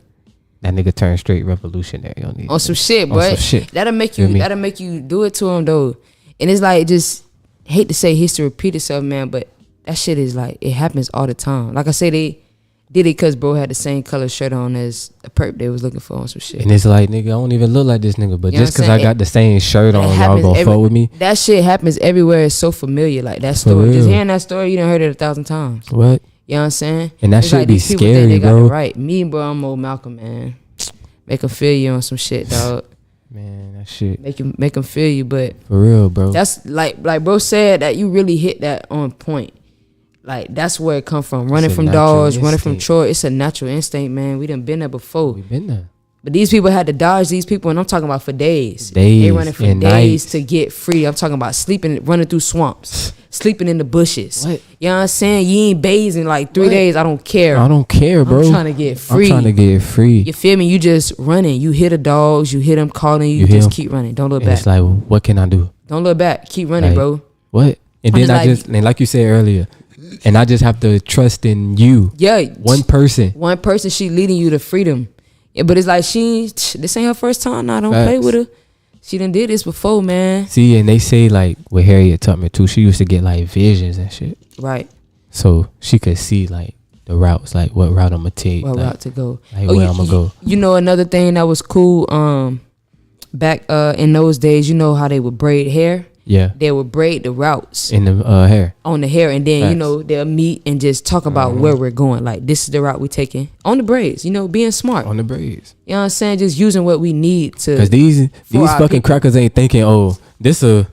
that nigga turned straight revolutionary on these. On some shit, On boy. some shit. That'll make Feel me? you do it to him though. And it's like, just hate to say history repeat itself, man, but that shit is like, it happens all the time. Like I say, they did it because bro had the same color shirt on as a perp they was looking for on some shit. And it's like, nigga, I don't even look like this nigga, but You know just what I'm because I saying? got the same shirt It on, y'all happens gonna fuck with me? That shit happens everywhere. It's so familiar. Like that For story. Just real. hearing that story, you done heard it 1,000 times. What? You know what I'm saying? And that It's shit like be these people think scary, they got bro. it right. Me, bro, I'm old Malcolm, man. Make them feel you on some shit, dog. Man, that shit. Make them feel you, but For real, bro. that's like bro said that you really hit that on point. Like that's where it come from. Running a from natural dogs, running from instinct. Troy. It's a natural instinct, man. We done been there before. we been there. But these people had to dodge these people, and I'm talking about for days. Days They running for and days nights. to get free. I'm talking about sleeping, running through swamps, sleeping in the bushes. What? You know what I'm saying? You ain't bathed in like 3 What? days. I don't care. I don't care, bro. I'm trying to get free. I'm trying to get free. You feel me? You just running. You hear the dogs. You hear them calling you. You hear just 'em. keep running. Don't look And back. it's like, what can I do? Don't look back. Keep running, Like, bro. What? And I'm then just I like- just, and like you said earlier, and I just have to trust in you. Yeah. One person. One person, she leading you to freedom. Yeah, but it's like this ain't her first time. Now don't play Facts. with her. She done did this before, man. See, and they say like with Harriet Tubman too, she used to get like visions and shit. Right. So she could see like the routes, like what route I'm gonna take. What like, route to go? like where I'm gonna go. You know another thing that was cool. Back in those days, you know how they would braid hair. Yeah. they would braid the routes In the hair. on the hair, and then Facts. they'll meet and just talk about where we're going. Like, this is the route we're taking on the braids. Being smart. On the braids. You know what I'm saying? Just using what we need to. Because these our fucking people. crackers ain't thinking, oh, this a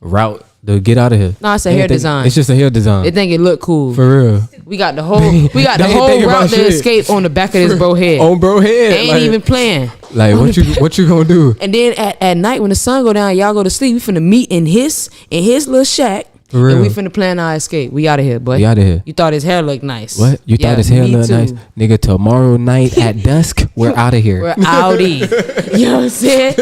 route to get out of here. No, it's a They hair ain't think- design. It's just a hair design. They think it look cool. For real. We got the whole They whole think about route to shit. escape on the back of this bro head. On bro head. Ain't like, even playing. Like what you gonna do? And then at night when the sun go down, y'all go to sleep. We finna meet in his little shack, For real. and we finna plan our escape. We out of here, boy. We outta here. You thought his hair looked nice. What? You Yeah, thought his hair me looked too. nice? Nigga, tomorrow night at dusk, we're out of here. We're outie. You know what I'm saying?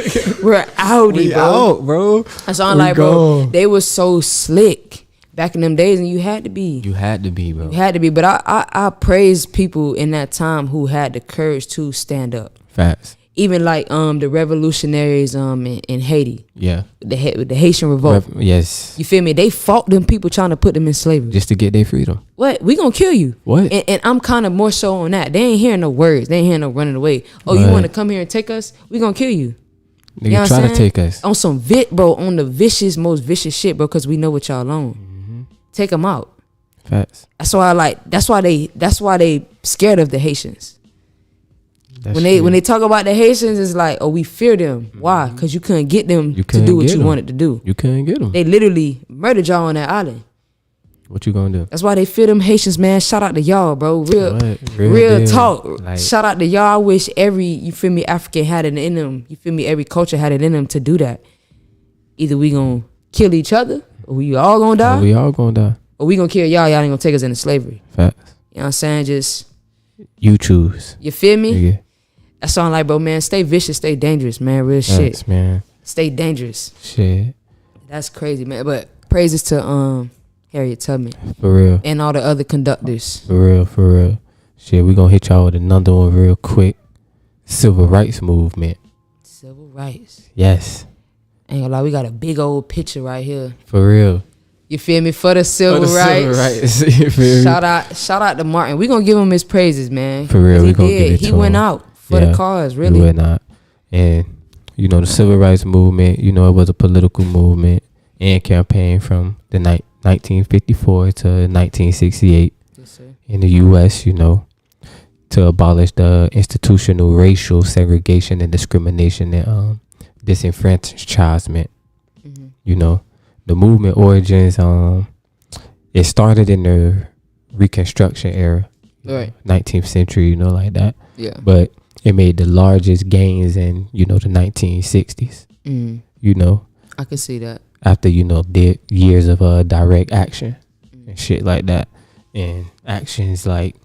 We're outie, bro. bro. That's all I'm We like, bro. gone. They was so slick back in them days, and you had to be. You had to be, bro. You had to be. But I praise people in that time who had the courage to stand up. Facts. Even like the revolutionaries in Haiti, Yeah. with the Haitian revolt. Yes. You feel me? They fought them people trying to put them in slavery. Just to get their freedom. What? We gonna kill you. What? And I'm kind of more so on that. They ain't hearing no words. They ain't hearing no running away. Oh, you Right. want to come here and take us? We gonna kill you. Nigga, You know what try I'm to saying? take us. On some on the most vicious shit, bro. Because we know what y'all on. Take them out. Facts. That's why they scared of the Haitians. That's When they talk about the Haitians, it's like, oh, we fear them. Why? Because you couldn't get them You to couldn't do what get you them. wanted to do. You couldn't get them. They literally murdered y'all on that island. What you gonna do? That's why they fear them Haitians, man. Shout out to y'all, bro. Real Real deal. talk. Like- Shout out to y'all. I wish every, you feel me, African had it in them. You feel me? Every culture had it in them to do that. Either we gonna kill each other, or we all gonna die, We all gonna die. or we gonna kill y'all. Y'all ain't gonna take us into slavery. Facts. You know what I'm saying? Just, You choose. you feel me? Nigga. That's all I'm like, bro, man. Stay vicious, stay dangerous, man. Real shit. Facts, man. Stay dangerous. Shit. That's crazy, man. But praises to Harriet Tubman For real. and all the other conductors. For real. For real. Shit, we gonna hit y'all with another one real quick. Civil rights movement. Civil rights. Yes. Ain't gonna lie, we got a big old picture right here. For real. You feel me? For the civil For the rights. Civil rights. You feel me? Shout out to Martin. We gonna give him his praises, man. For real, 'Cause we he gonna did. give it He to went him. out for Yeah, the cause, You really. would not. And the civil rights movement, it was a political movement and campaign from the 1954 to 1968 Yes, sir. in the U.S. To abolish the institutional racial segregation and discrimination and disenfranchisement. Mm-hmm. The movement origins, it started in the Reconstruction era, Right. 19th century, like that. Yeah. But it made the largest gains in, the 1960s, I can see that. after, the years of direct action and shit like that. And actions like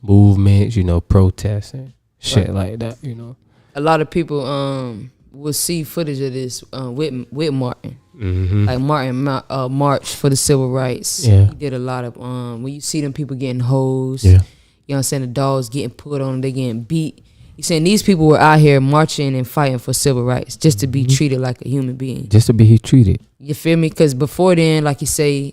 movements, protests and shit like that, A lot of people will see footage of this with Martin. Mm-hmm. Like Martin marched for the civil rights. Yeah. He did a lot of when you see them people getting hosed. Yeah. You know what I'm saying? The dogs getting put on them, they getting beat. You saying these people were out here marching and fighting for civil rights just to be treated like a human being. Just to be treated. You feel me? Because before then, like you say,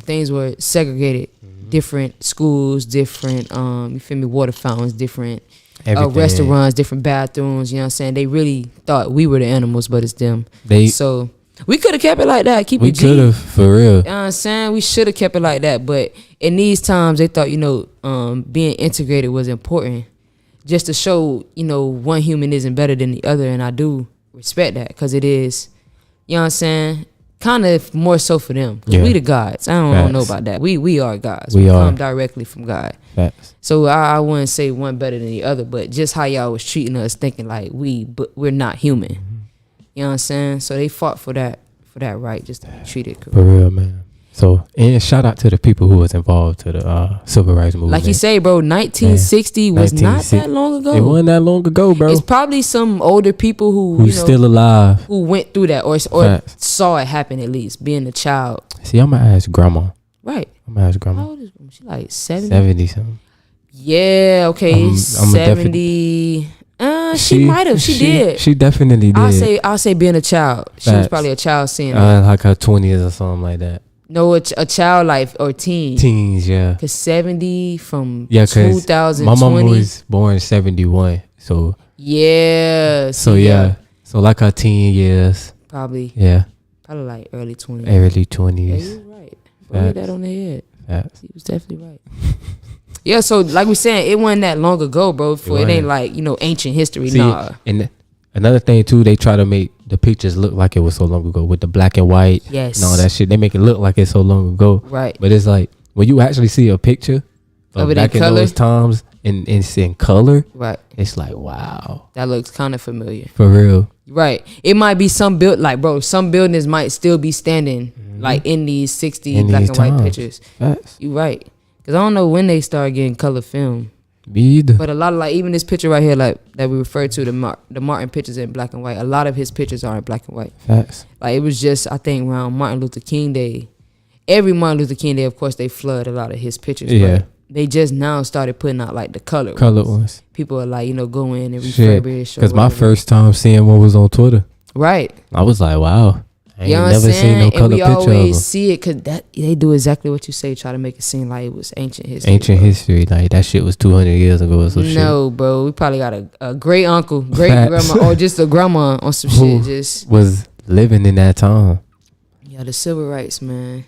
things were segregated. Different schools, different, you feel me, water fountains, different Everything. restaurants, different bathrooms. You know what I'm saying? They really thought we were the animals, but it's them. So we could have kept it like that. Keep We it G. could have, for real. You know what I'm saying? We should have kept it like that. But in these times, they thought, being integrated was important. Just to show, one human isn't better than the other. And I do respect that because it is, you know what I'm saying? Kind of more so for them. 'Cause Yeah. we the gods. I don't know Facts. about that. We are gods. We are. come directly from God. Facts. So I wouldn't say one better than the other, but just how y'all was treating us, thinking like but we're not human. You know what I'm saying? So they fought for that right, just to be treated correct. For real, man. So, and shout out to the people who was involved to the civil rights movement. Like you say, bro, 1960 was not that long ago. It wasn't that long ago, bro. It's probably some older people Who's still alive. who went through that or Facts. saw it happen at least, being a child. See, I'm going to ask grandma. Right. I'm going to ask How grandma. old is grandma? She like 70? 70 something. Yeah, okay. I'm a 70. She might have. She did. She definitely did. I'll say being a child. She was Facts. probably a child seeing that. Like her 20s or something like that. No, a child life or teen. Teens, yeah. Cause 70 from Yeah, because 2020. my mom was born 71. So yeah. yeah. So like her teen years. Probably. Yeah. Probably like early 20s. Early Yeah, 20s. you're right. Bro, hit Facts. that on the head. Facts. He was definitely right. Yeah, so like we saying, it wasn't that long ago, bro. For it ain't like, ancient history. See, Nah. and another thing too, they try to make the pictures look like it was so long ago with the black and white Yes. and all that shit. They make it look like it's so long ago. Right. But it's like when you actually see a picture of Of it in back in color? those times and it's in color, Right. it's like wow. That looks kind of familiar. For real. Right. It might be some some buildings might still be standing like in these 60 In black these and white times. pictures. Facts. You right. Cause I don't know when they start getting color film. Me either. But a lot of even this picture right here, like that we referred to, the Martin pictures in black and white. A lot of his pictures are in black and white. Facts. Like it was just, I think, around Martin Luther King Day. Every Martin Luther King Day, of course, they flood a lot of his pictures. Yeah. But they just now started putting out like the color ones. People are like, go in and Shit. refurbish. Because my first time seeing what was on Twitter, right. I was like, wow. I ain't You know what I'm never saying? seen no color and we picture of always them. see it because they do exactly what you say, try to make it seem like it was ancient history. Ancient bro. history. Like that shit was 200 years ago or some shit. No, bro. We probably got a great uncle, great Facts. grandma, or just a grandma on some Who shit. Just was living in that time. yeah, the civil rights, man.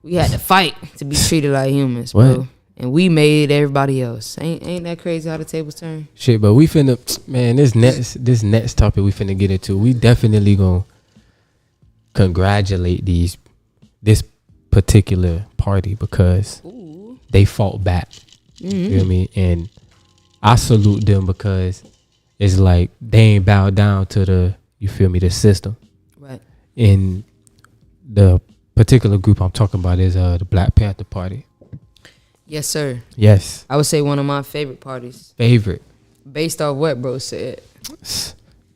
We had to fight to be treated like humans, bro. What? And we made everybody else. Ain't that crazy how the tables turn? Shit, but we finna, man, this next topic we finna get into, we definitely gonna congratulate this particular party because they fought back. You feel me? And I salute them because it's like they ain't bowed down to the system. Right. And the particular group I'm talking about is the Black Panther Party. Yes, sir. Yes. I would say one of my favorite parties. Favorite. Based off what bro said.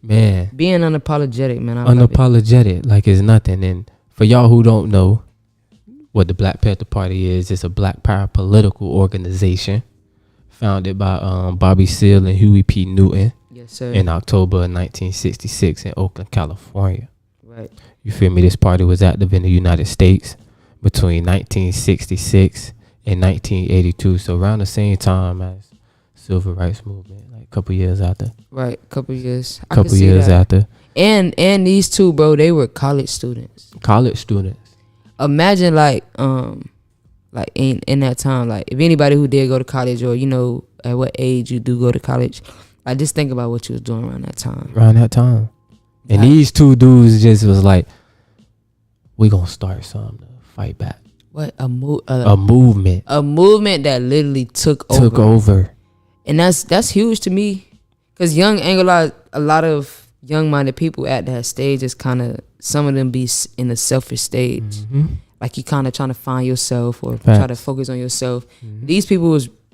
Man. Being unapologetic, man. I love it. Unapologetic, like it's nothing. And for y'all who don't know what the Black Panther Party is, it's a black power political organization founded by Bobby Seale and Huey P. Newton Yes, sir. in October 1966 in Oakland, California. Right. You feel me? This party was active in the United States between 1966 and 1982, so around the same time as civil rights movement, like a couple years after. Right. Couple years. I Couple can see years that. after. And these two, bro, they were college students. College students. Imagine like in that time, like if anybody who did go to college or at what age you do go to college, like just think about what you was doing around that time. Around that time. And these two dudes just was like, we gonna start something to fight back. What a movement a movement that literally took over. And that's huge to me, because a lot of young-minded people at that stage is kind of, some of them be in a selfish stage. Mm-hmm. Like you kind of trying to find yourself or Facts. try to focus on yourself. Mm-hmm.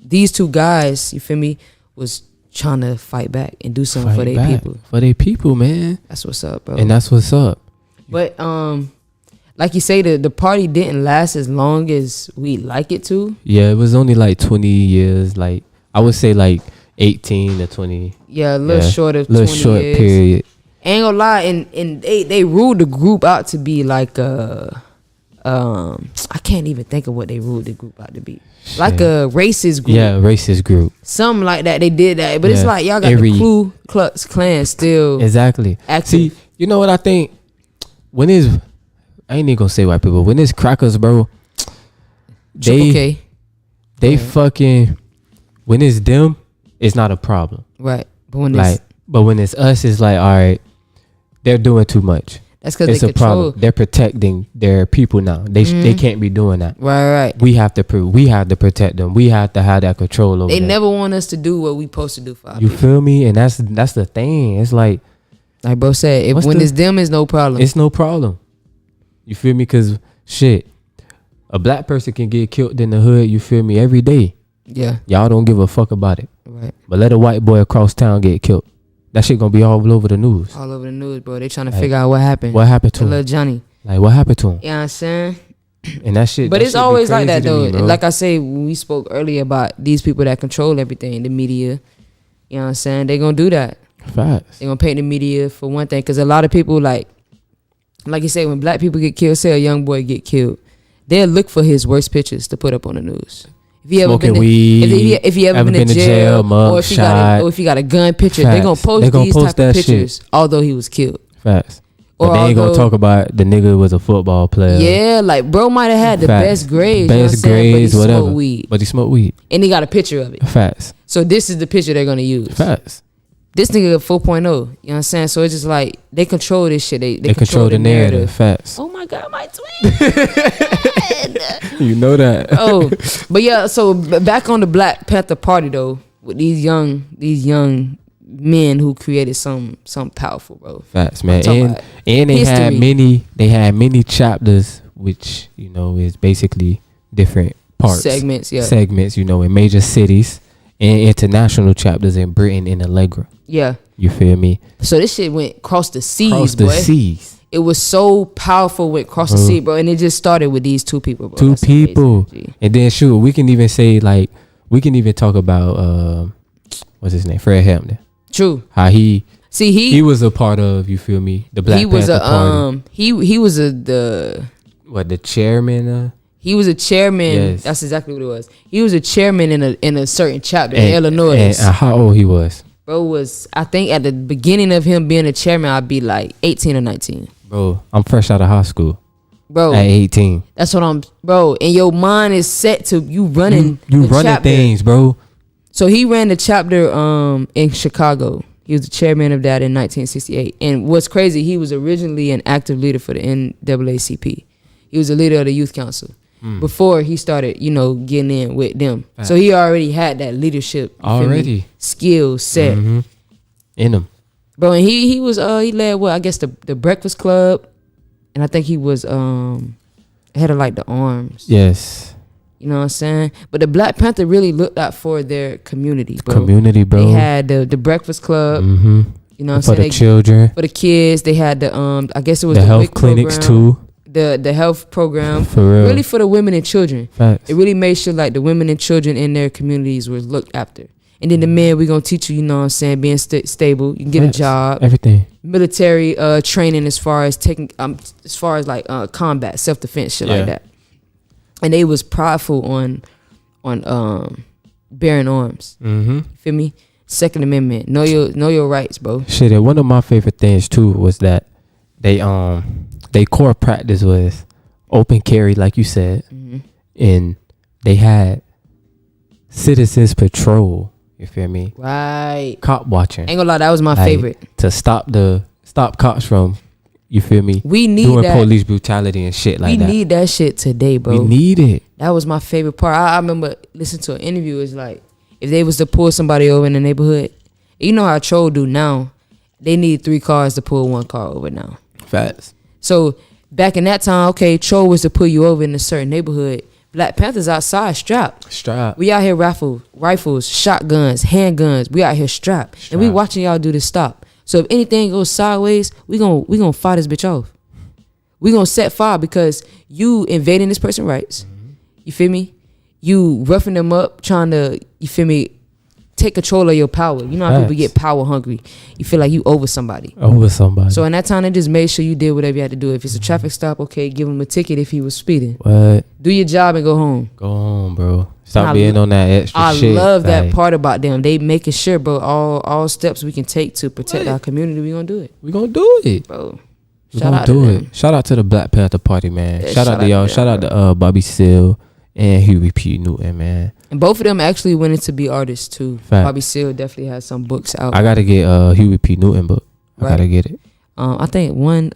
These two guys, you feel me, was trying to fight back and do something for their people. For their people, man. That's what's up, bro. And that's what's up. But like you say, the party didn't last as long as we like it to. Yeah, it was only like 20 years. Like I would say like 18 to 20. Yeah, a little short of 20 short years. period. Ain't gonna lie, and they ruled the group out to be like I can't even think of what they ruled the group out to be. Like a racist group. Yeah, racist group. Something like that. They did that. But it's Yeah. like y'all got the Ku Klux Klan still Exactly. active. See, you know what I think? I ain't even gonna say white people. When it's crackers, bro, Triple K. they fucking, when it's them, it's not a problem. Right. But when But when it's us, it's like, all right, they're doing too much. that's because It's they a problem. control. They're protecting their people now. They can't be doing that. Right. We have to protect them. We have to have that control over They them. never want us to do what we supposed to do for our You people. feel me? And that's the thing. It's like, Like bro said, when it's them, it's no problem. it's no problem. You feel me? Because shit, a black person can get killed in the hood, you feel me, every day. Yeah. Y'all don't give a fuck about it. Right. But let a white boy across town get killed. That shit gonna be all over the news. All over the news, bro. They trying to Like, figure out what happened. What happened to to little him? Johnny. Like, what happened to him? You know what I'm saying? And that shit. But that it's shit be always like crazy that to though. me, bro. Like I say, when we spoke earlier about these people that control everything, the media. You know what I'm saying? They gonna do that. Facts. They gonna paint the media for one thing, because a lot of people like you say, when black people get killed, say a young boy get killed, they'll look for his worst pictures to put up on the news. If he ever Smoking been weed, if he ever been to jail, mug or if he shot. got a gun picture, they gonna Facts. post They gonna these post type that of shit. pictures, although he was killed. Facts. But they ain't gonna talk about the nigga was a football player. Yeah, like bro might have had the Facts. best grades, Best you know what I'm saying? grades, but he whatever. smoked weed. But he smoked weed. And he got a picture of it. Facts. So this is the picture they're gonna use. Facts. This nigga 4.0. You know what I'm saying? So it's just like they control this shit. They control the narrative. Facts. Oh my god, my twin. You know that. Oh, but yeah. So back on the Black Panther Party though, with these young men who created something powerful, bro. Facts, man. talking And about they had many chapters, which you know is basically different parts, Segments, yeah. segments. You know, in major cities and international chapters in Britain and Allegra. Yeah. You feel me? So this shit went across the seas, Across the boy. seas. It was so powerful, went across the sea, bro. And it just started with these two people, bro. Two That's people, amazing, G. and then shoot, we can even say like we can even talk about what's his name, Fred Hampton. True. How he See, was a part of, you feel me, the Black he was Panther Party. he was the chairman? He was a chairman. Yes. That's exactly what it was. He was a chairman in a certain chapter in Illinois. And how old he was? Bro was, I think at the beginning of him being a chairman, I'd be like 18 or 19. Bro, I'm fresh out of high school Bro, at 18. that's what bro. And your mind is set to you running. You the running chapter. things, bro. So he ran the chapter in Chicago. He was the chairman of that in 1968. And what's crazy, he was originally an active leader for the NAACP. He was a leader of the youth council before he started, getting in with them. Facts. So he already had that leadership you feel me, Already. skill set. In him. Bro, and he was he led what I guess the Breakfast Club, and I think he was head of like the Arms. Yes. You know what I'm saying? But the Black Panther really looked out for their community, bro. Community, bro. They had the Breakfast Club. Mm-hmm. You know what For I'm saying? the children. For the kids, they had the I guess it was The health WIC clinics program, too. The health program. For real. Really for the women and children. Facts. It really made sure like the women and children in their communities was looked after. And then the men, we gonna teach you know what I'm saying, being stable. You can get Facts. a job. Everything. Military training as far as like combat, self defense, shit Yeah. like that. And they was prideful on bearing arms. Mm-hmm. Feel me? Second Amendment. Know your rights, bro. Shit, and one of my favorite things too was that they core practice was open carry, like you said, and they had citizens patrol. You feel me? Right. Cop watching. Ain't gonna lie, that was my Like, favorite. to stop cops from, you feel me, We need doing that. police brutality and shit like We that. need that shit today, bro. We need it. That was my favorite part. I remember listening to an interview. It's like if they was to pull somebody over in the neighborhood, you know how Troll do now. They need 3 cars to pull 1 car over now. Facts. So back in that time, okay, Troll was to pull you over in a certain neighborhood. Black Panthers outside strapped. Strap. We out here rifles, shotguns, handguns. We out here strapped. And we Strapped. watching y'all do this stop. So if anything goes sideways, we gonna fire this bitch off. We gonna set fire because you invading this person's rights. You feel me? You roughing them up, trying to, you feel me, take control of your power. You know how people Facts. get power hungry. You feel like you over somebody. Over somebody. So in that time, they just made sure you did whatever you had to do. If it's a traffic stop, okay, give him a ticket if he was speeding. What? Do your job and go home. Go on, bro. Stop I being lo- on that extra I shit. love that Like, part about them. They making sure, bro, all steps we can take to protect What? our community, we gonna do it, We gonna do it. bro. We Shout gonna out to do them. it. Shout out to the Black Panther Party, man. Yeah, shout out to y'all. Shout out to Bobby Seale and Huey P. Newton, man. And both of them actually went into be artists too. Fact. Bobby Seale definitely has some books out. I gotta get Huey P. Newton book. I Right. gotta get it. I think one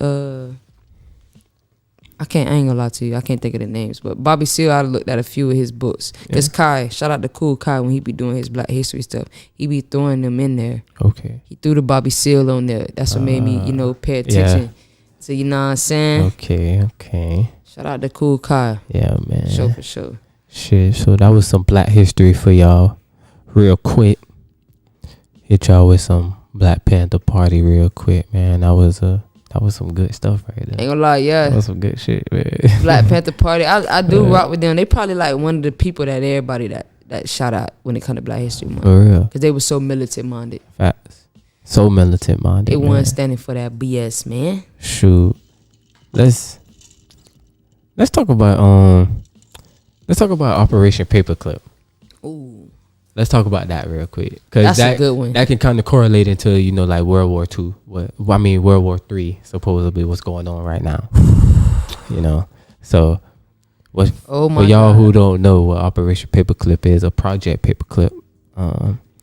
I ain't gonna lie to you, I can't think of the names, but Bobby Seale, I looked at a few of his books. Cause Kai, shout out to Cool Kai when he be doing his Black History stuff, he be throwing them in there. Okay. He threw the Bobby Seale on there. That's what made me, pay attention. So you know what I'm saying? Okay. Shout out to Cool Kai. Yeah, man. Show for sure. Shit. So that was some Black history for y'all. Real quick. Hit y'all with some Black Panther Party real quick, man. That was some good stuff right there. Ain't gonna lie, yeah. That was some good shit, man. Black Panther Party. I do Yeah. rock with them. They probably like one of the people that everybody that shout out when it come to Black History Month. For real. Cause they were so militant minded. Facts. So militant minded. They man. weren't standing for that BS, man. Shoot. Let's talk about Operation Paperclip. Ooh. Let's talk about that real quick, because That's that a good one. that can kind of correlate into like World War II. World War III supposedly what's going on right now. So what Oh my for y'all God. who don't know what Operation Paperclip is, a Project Paperclip.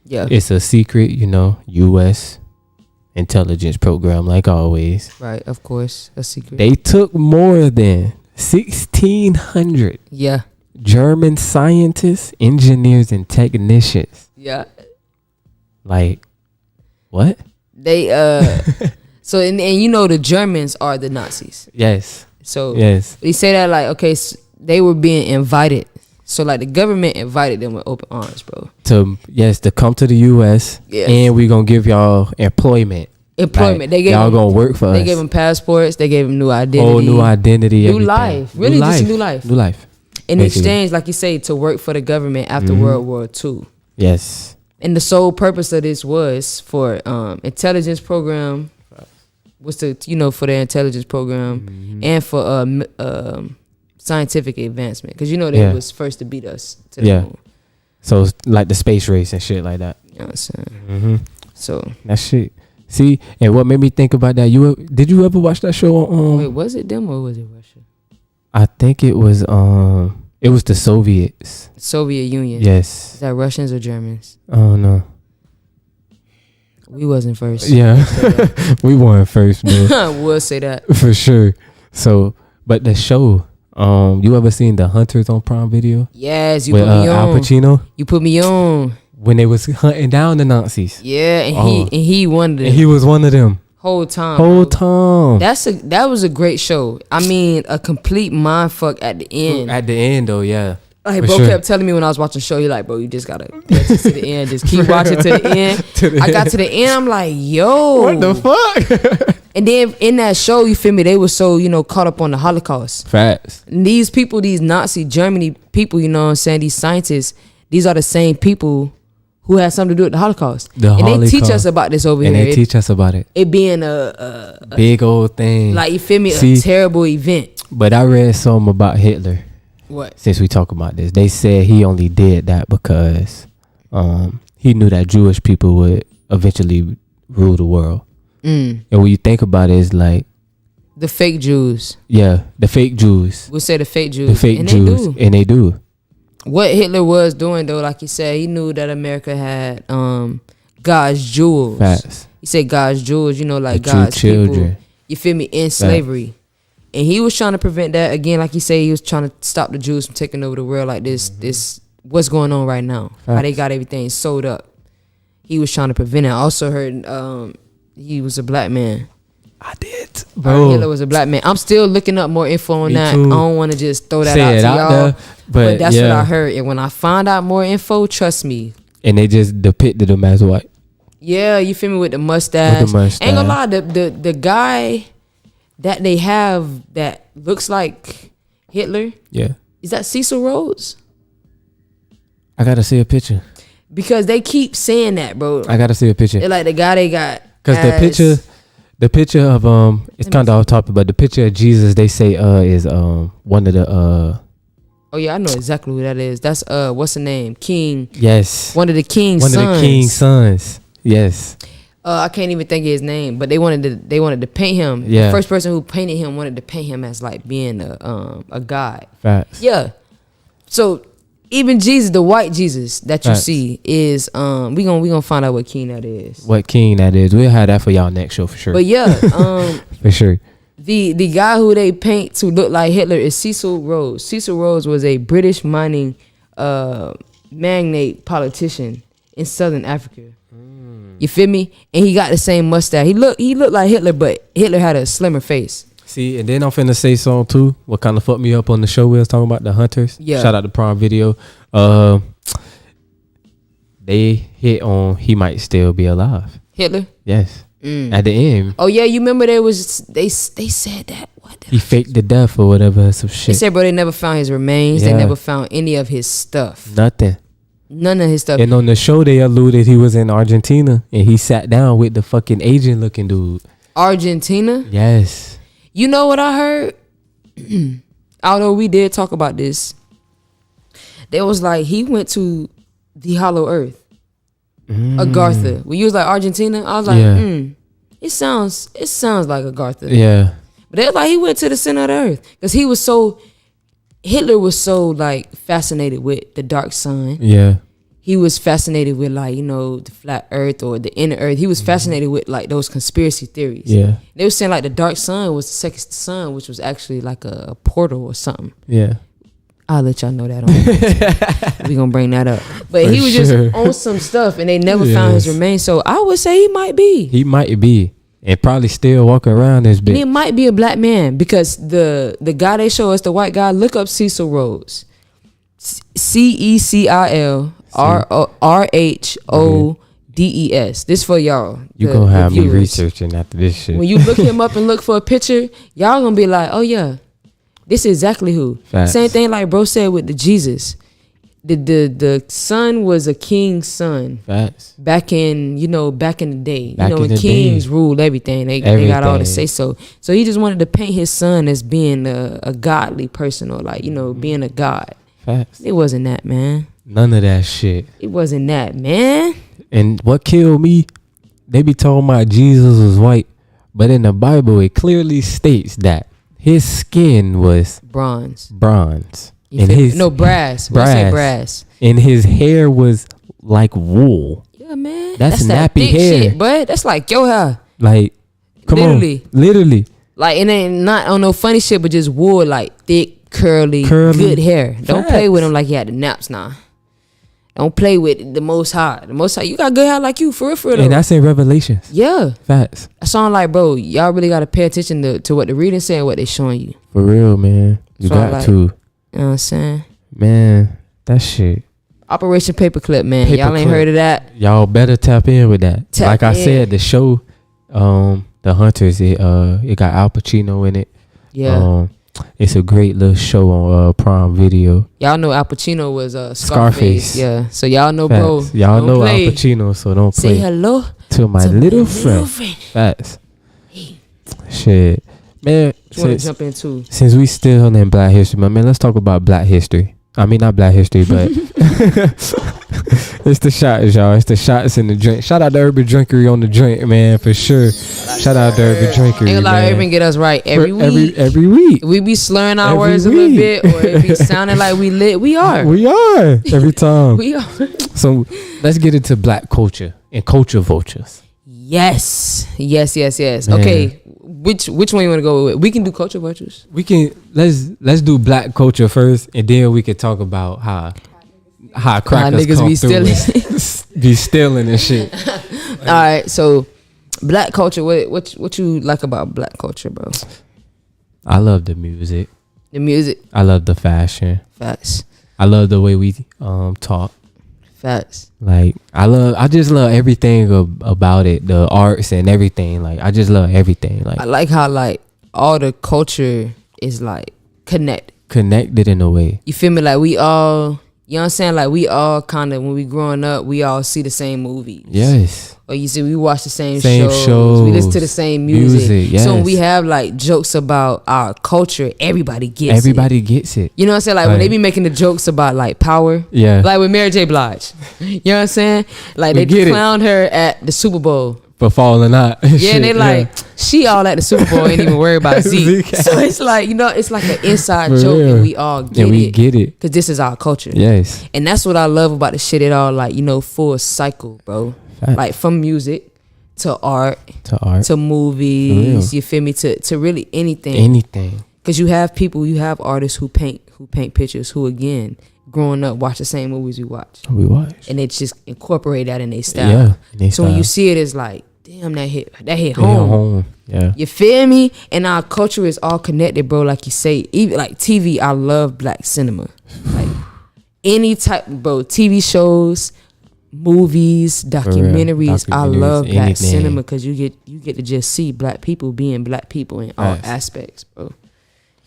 Yeah. It's a secret, U.S. intelligence program, like always. Right. Of course, a secret. They took more than 1,600 yeah. German scientists, engineers, and technicians. Yeah. Like, what? They so and the Germans are the Nazis. Yes. So Yes. they say that like okay, they were being invited. So like the government invited them with open arms, bro. To come to the U.S. Yes. and we gonna give y'all employment. Employment. Like, They gave y'all them, gonna work for us. They gave them passports. They gave them new identity. whole new identity, New everything. life. Really just a new life. New life. in basically. exchange, like you say, to work for the government after World War II. Yes. And the sole purpose of this was for intelligence program, was to for their intelligence program and for scientific advancement, because they was first to beat us to the moon. So it's like the space race and shit like that. You know what I'm saying? Mm-hmm. So That shit. See, and what made me think about that? Did you ever watch that show on? wait, was it them or was it Russia? I think it was the Soviets. Soviet Union. Yes. Is that Russians or Germans? Oh no. We wasn't first. Yeah. We weren't first, man. We'll say that. For sure. So, but the show, you ever seen The Hunters on Prime Video? Yes, you with put me Al on. Pacino? You put me on. When they was hunting down the Nazis. Yeah, and he won the And he was one of them. whole time. Whole bro. time. That was a great show. I mean, a complete mind fuck at the end. At the end though, yeah. Like for bro sure. kept telling me when I was watching the show, he like, bro, you just gotta get to the end. Just keep watching to the end. I got to the end, I'm like, yo. What the fuck? And then in that show, you feel me, they were so, caught up on the Holocaust. Facts. And these people, these Nazi Germany people, you know what I'm saying, these scientists, these are the same people who had something to do with the Holocaust. They teach us about this over and here. they teach us about it. It being a Big old thing. like, you feel me, See, a terrible event. But I read something about Hitler. What? Since we talk about this, they said he only did that because he knew that Jewish people would eventually rule the world. And when you think about it, it's like The fake Jews. the fake Jews, We'll say the fake Jews. the fake and Jews, They do. and they do. What Hitler was doing, though, like you said, he knew that America had God's jewels. Facts. He said God's jewels, like The true God's people. children. You feel me? In slavery. And he was trying to prevent that. Again, like you say, he was trying to stop the Jews from taking over the world like this what's going on right now. How they Facts. got everything sold up. He was trying to prevent it. I also heard he was a black man. I did, Hitler bro. was a black man. I'm still looking up more info on Me that. too. I don't want to just throw that Say out it to out y'all. there, But that's what yeah. I heard. And when I find out more info, trust me. And they just depicted him as white. Yeah, you feel me, with the mustache. With the mustache. Ain't gonna lie, the guy that they have that looks like Hitler, Yeah, is that Cecil Rhodes? I gotta see a picture. Because they keep saying that, bro. I gotta see a picture. They're like the guy they got. Cause the picture of it's kind of off topic, but the picture of Jesus they say is one of the Oh yeah, I know exactly who that is. That's what's the name? King. yes, One of the king's one sons. of the king's sons. Yes, I can't even think of his name, but they wanted to paint him. Yeah. The first person who painted him wanted to paint him as like being a god. facts. Yeah. So even Jesus, the white Jesus that you Facts. see is we gonna find out what king that is. What king that is? We'll have that for y'all next show for sure. But yeah, for sure. the guy who they paint to look like Hitler is Cecil Rhodes. Cecil Rhodes was a British mining magnate politician in Southern Africa. You feel me? And he got the same mustache. He looked like Hitler, but Hitler had a slimmer face. See, and then I'm finna say something too. What kind of fucked me up on the show we was talking about, The Hunters. Yeah. Shout out to Prime Video. They hit on he might still be alive. Hitler. Yes. At the end, Oh yeah, you remember they said that. What? he faked the death or whatever. Some They shit. said, bro, they never found his remains. They Yeah. never found any of his stuff. Nothing. None of his stuff. And on the show, they alluded he was in Argentina and he sat down with the fucking Asian looking dude. Argentina. Yes. You know what I heard? Although we did talk about this, there was like he went to the Hollow Earth, Agartha. When you was like Argentina, I was like, Yeah. it sounds like Agartha. Yeah. But they're like, he went to the center of the earth because Hitler was so like fascinated with the dark sun. Yeah. He was fascinated with like, you know, the flat earth or the inner earth. He was fascinated with like those conspiracy theories. Yeah. They were saying like the dark sun was the second sun, which was actually like a portal or something. Yeah. I'll let y'all know that on we gonna bring that up. But For he was sure. just on some stuff and they never found his Yes. remains. So I would say he might be. He might be. And probably still walking around this And he bitch. might be a black man because the guy they show us, the white guy, look up Cecil Rhodes. CECIL RHODES. This for y'all. You the- gonna the have me viewers. researching after this shit. When you look him up and look for a picture, y'all gonna be like, oh yeah, this is exactly who. Facts. Same thing like bro said with the Jesus. The son was a king's son Facts. back in the day. Back When in the kings day. ruled everything. They got all to Everything. say so. So he just wanted to paint his son as being a godly person or like, being a god. Facts. It wasn't that, man. None of that shit. It wasn't that, man. And what killed me, they be talking about Jesus was white, but in the Bible it clearly states that his skin was Bronze. bronze. You And feel me? his No, brass. When I say brass. And his hair was like wool. Yeah, man. That's that nappy thick hair. shit, but that's like your hair. Like, come Literally. on. Literally. Like, it ain't not on no funny shit, but just wool, like thick, curly, good hair. Don't play with him like he had the naps now. Don't play with the Most High. The Most High, you got good hair like you, for real, for real. And though. that's in Revelations. Yeah. Facts. I saw like, bro, y'all really got to pay attention to what the reading's saying, what they showing you. For real, man. You So, got like, to. You know what I'm saying? Man, that shit. Operation Paperclip, man. Y'all ain't Paperclip. heard of that? Y'all better tap in with that. Tap like I in. said, the show, The Hunters, it got Al Pacino in it. Yeah. It's a great little show on Prime Video. Y'all know Al Pacino was Scarface. Scarface. Yeah. So y'all know, Facts. bro. Y'all don't know play. Al Pacino, so don't Say play hello to my little friend. Facts. Shit. Man, What want to jump into? since we still in Black History Month, man, let's talk about Black history. I mean, not Black history, but it's the shots, y'all. It's the shots in the drink. Shout out to Urban Drinkery on the drink, man, for sure. Shout out to Urban Drinkery, Ain't gonna lie, man. Urban get us right every week. Every week. We be slurring our Every words a little week. bit, or it be sounding like we lit. We are. We are every time. We are. So let's get into Black culture and culture vultures. Yes. Man. Okay. Which one you want to go with? We can do culture vultures. We can let's do Black culture first, and then we can talk about how crackers niggas come be through stealing. and be stealing and shit. All right. So, Black culture. What you like about Black culture, bro? I love the music. The music. I love the fashion. Facts. I love the way we talk. Facts. Like I just love everything about it, the arts and everything. Like I just love everything. Like I like how like all the culture is like connected in a way. You feel me? Like we all, you know what I'm saying? Like we all kind of, when we growing up, we all see the same movies. Yes. Or you see, we watch the same shows. We listen to the same music. Yes. So when we have like jokes about our culture, everybody gets it. Everybody gets it. You know what I'm saying? Like when they be making the jokes about like power. Yeah. Like with Mary J. Blige. You know what I'm saying? Like We they get it. clowned her at the Super Bowl. For falling out. Yeah, and they like, she all at the Super Bowl, ain't even worried about Zeke. Zeke. So it's like, you know, it's like an inside For joke real. and we all get and we it. get it. Because this is our culture. Yes. And that's what I love about the shit. It all like, you know, full cycle, bro. Facts. Like from music to art To art. to movies, For real. you feel me, to really anything. Anything. Because you have people, you have artists who paint pictures who again, growing up, watch the same movies we watch. We watch. And they just incorporate that in their style. Yeah. in their So when style. you see it, it's like, damn, that hit They home. Yeah. You feel me? And our culture is all connected, bro. Like you say, even like TV, I love Black cinema. Like any type, bro. TV shows, movies, documentaries. I Documentaries, love Black anything. cinema because you get to just see Black people being Black people in all Facts. aspects, bro.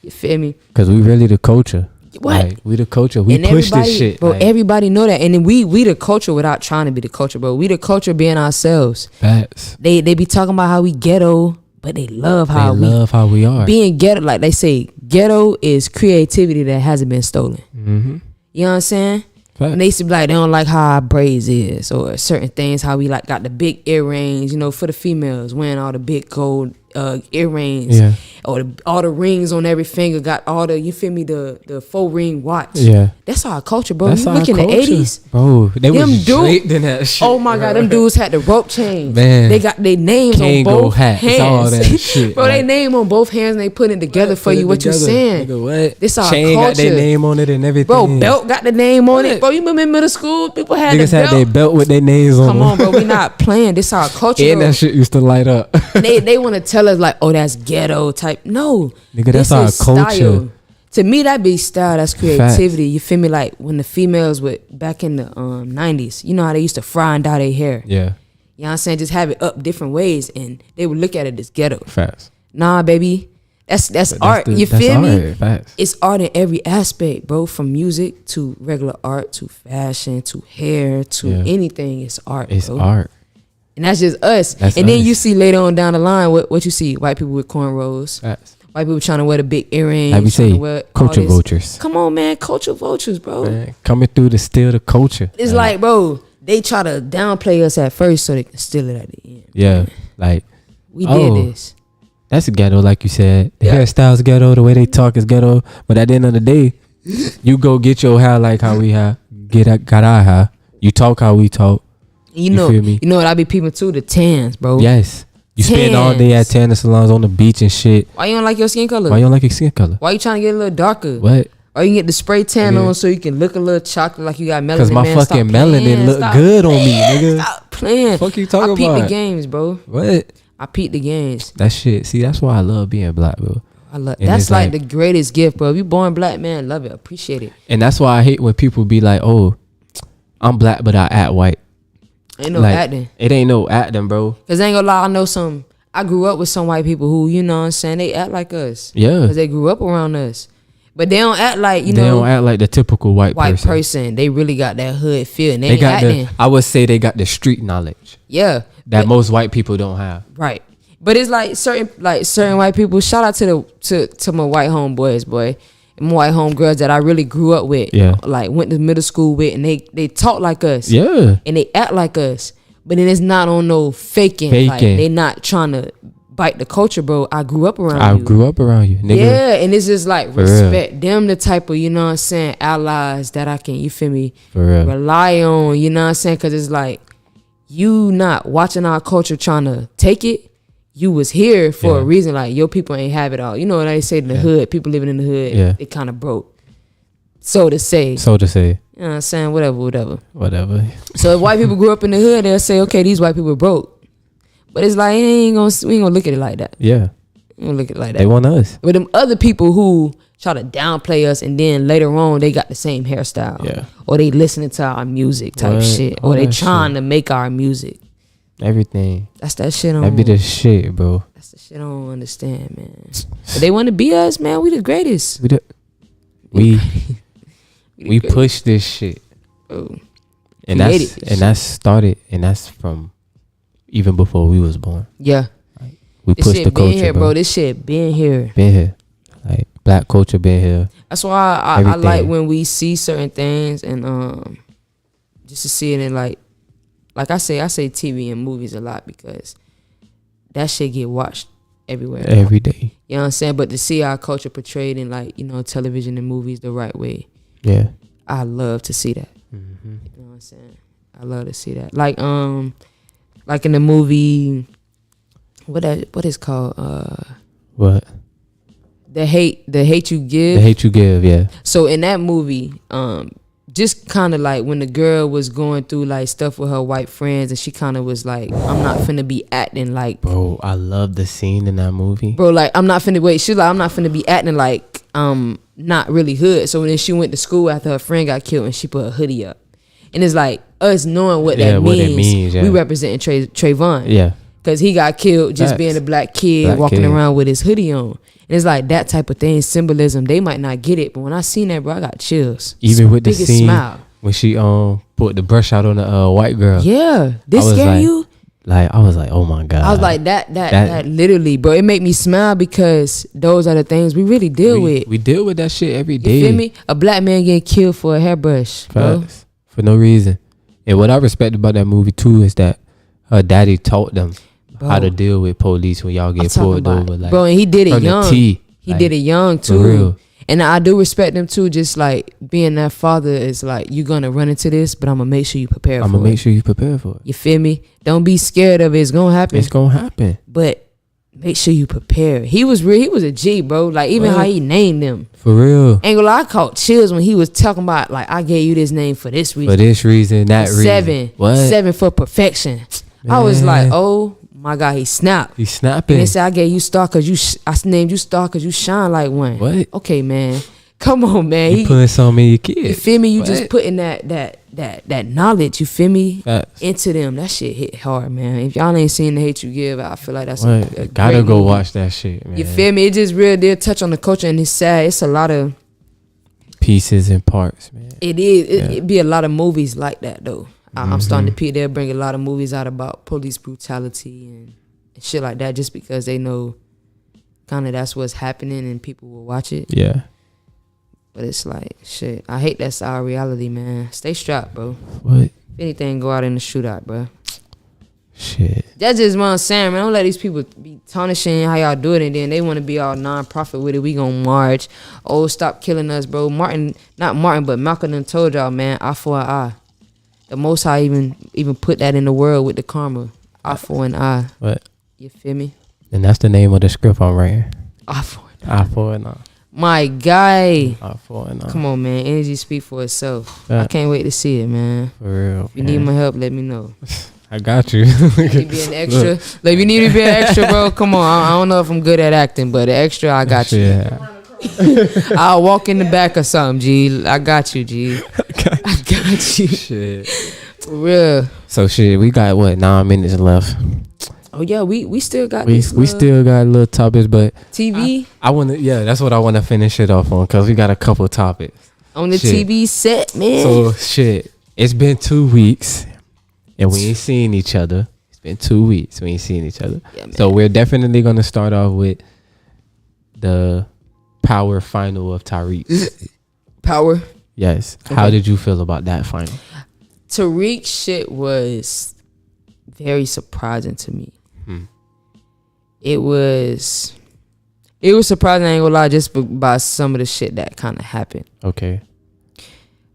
You feel me? Because we really the culture. What? Like, we the culture. We And push everybody, this shit. bro. like, Everybody know that, and then we the culture without trying to be the culture, bro. We the culture being ourselves. facts. They be talking about how we ghetto, but they love They how we love how we are. being ghetto. Like they say, ghetto is creativity that hasn't been stolen. Mm-hmm. You know what I'm saying? And they used to be like, they don't like how our braids is, or certain things, how we like got the big earrings, you know, for the females, wearing all the big gold earrings, Yeah. or all the rings on every finger, got all the, you feel me, the 4-ring watch. Yeah. That's our culture, bro. That's You our look in the culture. 80s. Bro, they Them was dude- draped in that shit. Oh my God, them dudes had the rope chains. Man. They got their names on Kango both hats, hands. all that shit, Bro, they like- name on both hands and they put it together for Put you. it What you together. saying? Nigga, what? This our Chain got their culture. name on it and everything. Bro, belt got the name on What? it. Bro, you remember in middle school, people had Niggas the had belt. their belt with their names on Come them. on, bro, we not playing. This our culture. And bro. that shit used to light up. They want to tell us like, oh, that's ghetto type. No, Nigga, that's this our is culture. style. To me, that be style. That's creativity. You feel me? Like when the females would back in the 90s, you know how they used to fry and dye their hair. Yeah. You know what I'm saying? Just have it up different ways, and they would look at it as ghetto. Facts. Nah, baby, that's art. You that's feel me? art. Facts. It's art in every aspect, bro. From music to regular art to fashion to hair to Yeah. anything. It's art. It's bro. art. And that's just us. That's and then us. you see later on down the line what you see: white people with cornrows, Facts. white people trying to wear the big earrings. Like we trying say, to wear all culture this. vultures. Come on, man, culture vultures, bro. Man, coming through to steal the culture. It's like, bro, they try to downplay us at first so they can steal it at the end. Yeah, like We Oh. did this. that's ghetto, like you said. The Yeah. hairstyle's ghetto. The way they talk is ghetto. But at the end of the day, you go get your hair like how we have. Got our hair. You talk how we talk. You You know, feel me? you know what I be peeping too? The tans, bro. Yes. You spend all day at tanning salons on the beach and shit. Why you don't like your skin color? Why you don't like your skin color? Why you trying to get a little darker? What? Or you can get the spray tan Yeah. on so you can look a little chocolate like you got melanin. Because my man. Stop fucking playing. melanin look Stop good on me, playing. nigga. Stop playing. Fuck you talking I peep about? the games, bro. What? I peep the games. That shit. See, that's why I love being black, bro. I love. And That's it's like like- the greatest gift, bro. If you born black, man, love it, appreciate it. And that's why I hate when people be like, "Oh, I'm black, but I act white." Ain't no like, acting. It ain't no acting, bro. Cause I ain't gonna lie, I know some. I grew up with some white people who, you know what I'm saying, they act like us. Yeah. Cause they grew up around us. But they don't act like, you They know, don't act like the typical white person. person. They really got that hood feel. And they, They ain't got acting. I would say they got the street knowledge Yeah. that But- most white people don't have. Right. But it's like certain white people. Shout out to my white homeboys, boy. And my white homegirls that I really grew up with. Yeah. Like went to middle school with, and they talk like us. Yeah. And they act like us. But then it's not on no faking. Like Faking. they not trying to bite the culture, bro. I grew up around I you. grew up around you, nigga. Yeah, and it's just like For real. respect them, the type of, you know what I'm saying, allies that I can, you feel me, For real. rely on, you know what I'm saying? Because it's like, you not watching our culture trying to take it. You was here for Yeah. a reason. Like, your people ain't have it all. You know what they say in the hood, people living in the hood, Yeah. they kind of broke. So to say, So to say, you know what I'm saying, whatever. whatever. So if white people grew up in the hood, they'll say, okay, these white people broke. But it's like, we ain't gonna look at it like that. Yeah. We ain't gonna look at it like that. They want us. But them other people who try to downplay us and then later on they got the same hairstyle. Yeah. Or they listening to our music type What? shit. All Or they that trying shit. to make our music. Everything. That's that shit I That be don't, the shit, bro. that's the shit I don't understand, man. But they want to be us, man. We the greatest. We the we greatest. push this shit. Bro. And Created this and that's started and that's from even before we was born. Yeah. We This pushed shit the been culture, here, bro. bro. This shit been here. Been here. Like black culture been here. That's why I Everything. like when we see certain things and just to see it in like I say TV and movies a lot because that shit get watched everywhere. Every day. You know what I'm saying? But to see our culture portrayed in like, you know, television and movies the right way, Yeah. I love to see that. Mm-hmm. You know what I'm saying? I love to see that. Like in the movie what is called What? The Hate You Give. The hate you give, yeah. So in that movie, just kind of like when the girl was going through like stuff with her white friends and she kind of was like, I'm not finna be acting like, Bro, I love the scene in that movie. bro, like I'm not finna wait. She's like, I'm not finna be acting like not really hood. So when she went to school after her friend got killed and she put a hoodie up, and it's like us knowing what Yeah, that what means. it means, yeah. We representing Trayvon. Yeah. Cause he got killed just Facts. being a black kid Black walking kid. around with his hoodie on. And it's like that type of thing, symbolism. They might not get it, but when I seen that, bro, I got chills. Even with the Biggest scene smile. when she put the brush out on the white girl. Yeah, this I was scare like, you? Like I was like, oh my God. I was like that literally, bro. It made me smile because those are the things we really deal with. We deal with that shit every You day. feel me? A black man getting killed for a hairbrush, bro. Facts. for no reason. And what I respect about that movie too is that her daddy taught them how to deal with police when y'all get pulled over. Like, bro, and he did it from the young. T, He like, did it young for real. too. And I do respect them too. Just like being that father is like, you're gonna run into this, but I'm gonna make sure you prepare I'm for gonna it. make sure you prepare for it. You feel me? Don't be scared of it. It's gonna happen. It's gonna happen. But make sure you prepare. He was real. He was a G, bro. Like even What? how he named them. For real. Ain't gonna lie, I caught chills when he was talking about like, I gave you this name for this reason. For this reason, that reason. 7. What? 7 for perfection. I was like, Man. oh my God, he snapped. He's And snapping. they said I gave you star cause I named you star cause you shine like one. What? Okay, man. Come on, man. You putting something in your kid. You feel me? You just What? putting that knowledge, you feel me? Facts. Into them. That shit hit hard, man. If y'all ain't seen The Hate You Give, I feel like that's What? a Gotta great go movie. watch that shit, man. You feel me? It just real deal touch on the culture and it's sad. It's a lot of Pieces and parts, man. it is. Yeah. It be a lot of movies like that though. I'm starting to peep. They'll bring a lot of movies out about police brutality and shit like that, just because they know kind of that's what's happening and people will watch it. Yeah. But it's like shit. I hate that's our reality, man. Stay strapped, bro. What? If anything, go out in the shootout, bro. Shit. That's just what I'm saying, man. Don't let these people be tarnishing how y'all do it, and then they want to be all non-profit with it. We gonna march. Oh, stop killing us, bro. Not Martin, but Malcolm done told y'all, man. Eye for an eye. The Most High even put that in the world with the karma. Eye for an eye. What? You feel me? And that's the name of the script I'm writing. Eye for an eye. Eye for an eye. My guy. Eye for an eye. Come on, man. Energy speak for itself. Yeah. I can't wait to see it, man. For real. If you need my help, let me know. I got you. Need to be an extra. Like, if you need to be an extra, bro, come on. I don't know if I'm good at acting, but the extra, I got you. Yeah. I'll walk in the back or something, G. I got you, G. I got you. Shit. For real. So shit, we got what 9 minutes left. Oh yeah, we still got We this. still got little topics, but TV I want to. Yeah, that's what I want to finish it off on because we got a couple topics. on the shit. TV set, man. So shit, it's been 2 weeks, and we ain't seen each other. It's been 2 weeks we ain't seen each other. Yeah, man. So we're definitely gonna start off with the power final of Tariq. Power. Yes. How did you feel about that final? Tariq shit was very surprising to me. It was surprising. I ain't gonna lie, just by some of the shit that kind of happened. Okay.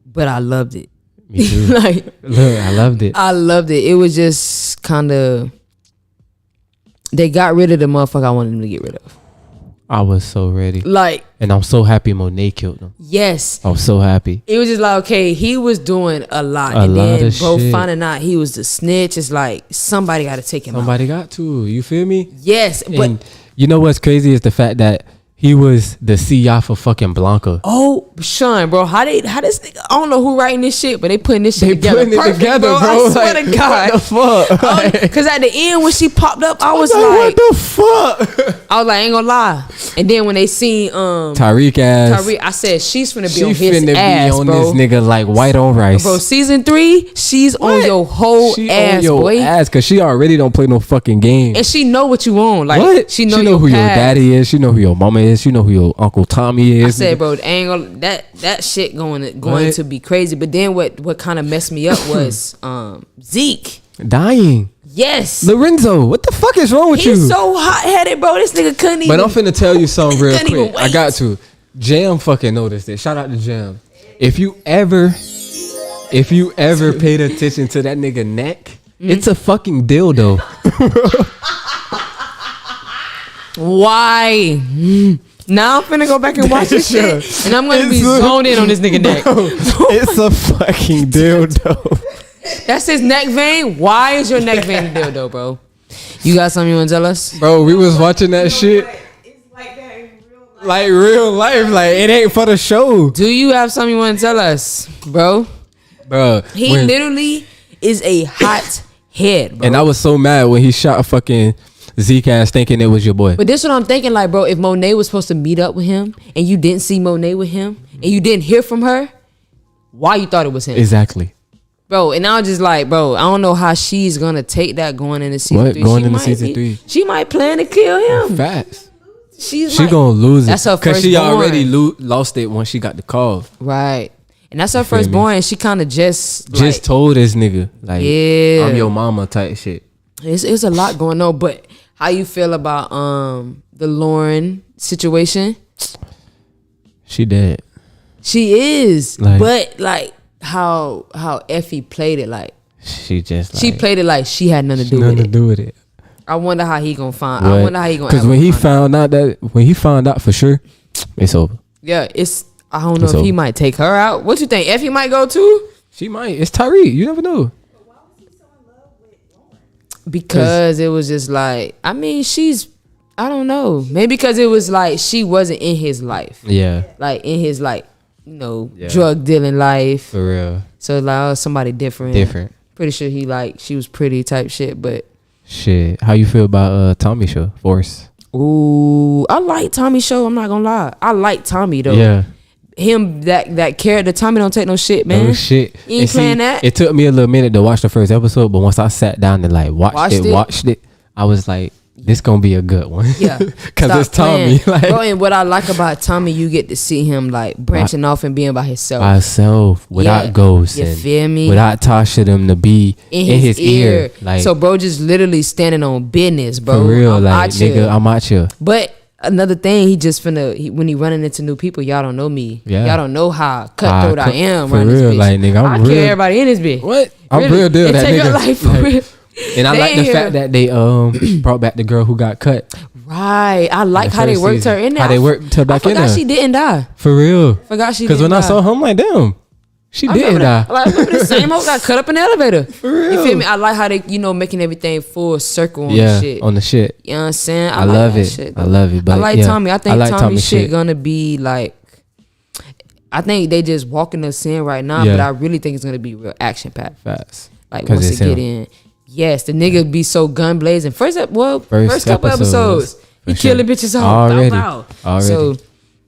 But I loved it. Me too. Like Look, I loved it. I loved it. It was just kind of, they got rid of the motherfucker I wanted them to get rid of. I was so ready, Like, and I'm so happy Monet killed him. yes. I'm so happy. It was just like, okay, he was doing a lot. A and lot then of bro shit. finding out he was the snitch, it's like somebody got to take him out. Somebody got to. You feel me? Yes, but And you know what's crazy is the fact that he was the CI for fucking Blanca. oh, Sean, bro, how this nigga, I don't know who writing this shit, but they putting this shit They together. putting it Perfect, together, bro. I swear Like, to God. What the fuck? Because at the end when she popped up, I was Like, like, what the fuck? I was like, I ain't gonna lie. And then when they seen Tariq ass. Tariq, I said she's finna be She on his finna ass, be on bro. this nigga like white on rice. Bro, season 3, she's on your whole She ass, on your boy. ass because she already don't play no fucking game. And she know what you want. Like, What? she know your who your past. daddy is. She know who your mama is. She know who your Uncle Tommy is. I said, bro, ain't gonna, that shit going What? to be crazy. But then what kind of messed me up was Zeke. dying. Yes. Lorenzo, what the fuck is wrong with you? He's so hot headed, bro. This nigga couldn't even. But I'm finna tell you something real Couldn't even quick. I wait. got to. Jam fucking noticed it. Shout out to Jam. If you ever paid attention to that nigga neck, it's a fucking dildo. Why? Now I'm finna go back and watch this shit, and I'm gonna be It's a- zoned in on this nigga neck. It's a fucking dildo. That's his neck vein. Why is your neck vein dildo, bro? You got something you wanna tell us? Bro, we was watching that shit. Like real life. Like it ain't for the show. Do you have something you wanna tell us, bro? Bro. He literally is a hot head, bro. And I was so mad when he shot fucking Zeke ass thinking it was your boy. But this what I'm thinking, like, bro, if Monet was supposed to meet up with him and you didn't see Monet with him and you didn't hear from her, why you thought it was him? Exactly. Bro, and I was just like, bro, I don't know how she's gonna take that going into season What? 3. Going She into might season be- 3? She might plan to kill him. Facts. She She gonna lose it. That's her Cause she firstborn. already lost it once she got the call. Right. And that's her You feel me? firstborn, and she kind of just like, told this nigga like, yeah, I'm your mama type shit. it's a lot going on. But how you feel about the Lauren situation? She dead. She is, Like- but like how Effie played it, like She just like she played it like she had nothing to do nothing with to it. do with it. I wonder how he gonna find. I wonder how he gonna. Because when he found out for sure, it's over. yeah, it's. I don't know It's if he over. might take her out. What you think? Effie might go too? She might. It's Tyree. You never know. Because it was just like, I mean, I don't know. Maybe because it was like she wasn't in his life, Yeah, like in his like, Yeah. drug dealing life. for real. So like, oh, somebody different. Different. Pretty sure she was pretty type shit, but. Shit. How you feel about Tommy show? Force. Ooh, I like Tommy show. I'm not gonna lie. I like Tommy though. Yeah. Him that character. Tommy don't take no shit, man. Oh shit. You ain't And see, playing that? It took me a little minute to watch the first episode, but once I sat down and like watched it, I was like, this gonna be a good one. Yeah, Cause Stop it's Tommy. playing. Like Bro, and what I like about Tommy, you get to see him like branching off and being by himself. by himself, without Yeah. ghosts, You and feel me? without Tasha them to be in his ear. Like So bro just literally standing on business, bro. for real, I'm like out here. nigga, I'm out here. But another thing, he just when he running into new people, y'all don't know me. Yeah. Y'all don't know how cutthroat I am. For around real, this bitch. like nigga, I I'm kill real. everybody in this bitch. What? I'm Really. real deal. They That take her nigga. life for Like, real. and I like the Damn. fact that they brought back the girl who got cut. Right. I like The how they first worked season. her in there. How they worked her back in I forgot there. she didn't die. For real. Forgot she Because didn't when die. I saw her, I'm like, damn, she I didn't remember die. that. Like, I remember the same hoe got cut up in the elevator. For real. You feel me? I like how they, making everything full circle on Yeah, the shit. on the shit. You know what I'm saying? I like love that it. shit, I though. love it. But I like yeah, Tommy. I think like Tommy Tommy's shit shit. gonna be like. I think they just walking us in right now, Yeah. but I really think it's gonna be real action packed. Facts. Like 'Cause once it it's get him. in, yes, the nigga be so gun blazing. First couple First episodes, he for sure. killing bitches off. Already. Bow, bow. Already. So,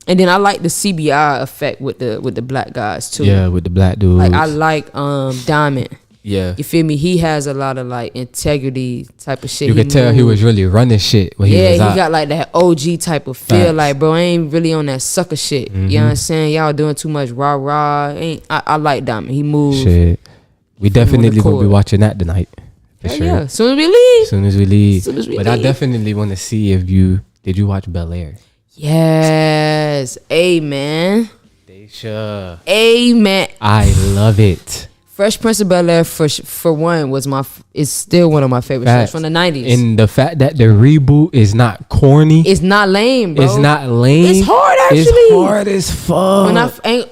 and then I like the CBI effect with the black guys too. Yeah, with the black dudes. Like I like Diamond. yeah. You feel me? He has a lot of like integrity type of shit. You could tell he moves. was really running shit when he Yeah, was he out. got like that OG type of feel. Facts. Mm-hmm. Like, bro, I ain't really on that sucker shit. You know what I'm saying? Y'all doing too much rah rah. I like Diamond. He moves. Shit. We definitely gonna be cord. watching that tonight. For Hell sure. yeah. Soon as we leave. As soon as we leave. Soon as we But I leave. definitely want to see if did you watch Bel Air? Yes. Amen. Deja. Amen. I love it. Fresh Prince of Bel Air for one is still one of my favorite shows Facts. from the 90s. And the fact that the reboot is not corny. It's not lame, bro. It's not lame. It's hard, It's actually. hard as fuck. When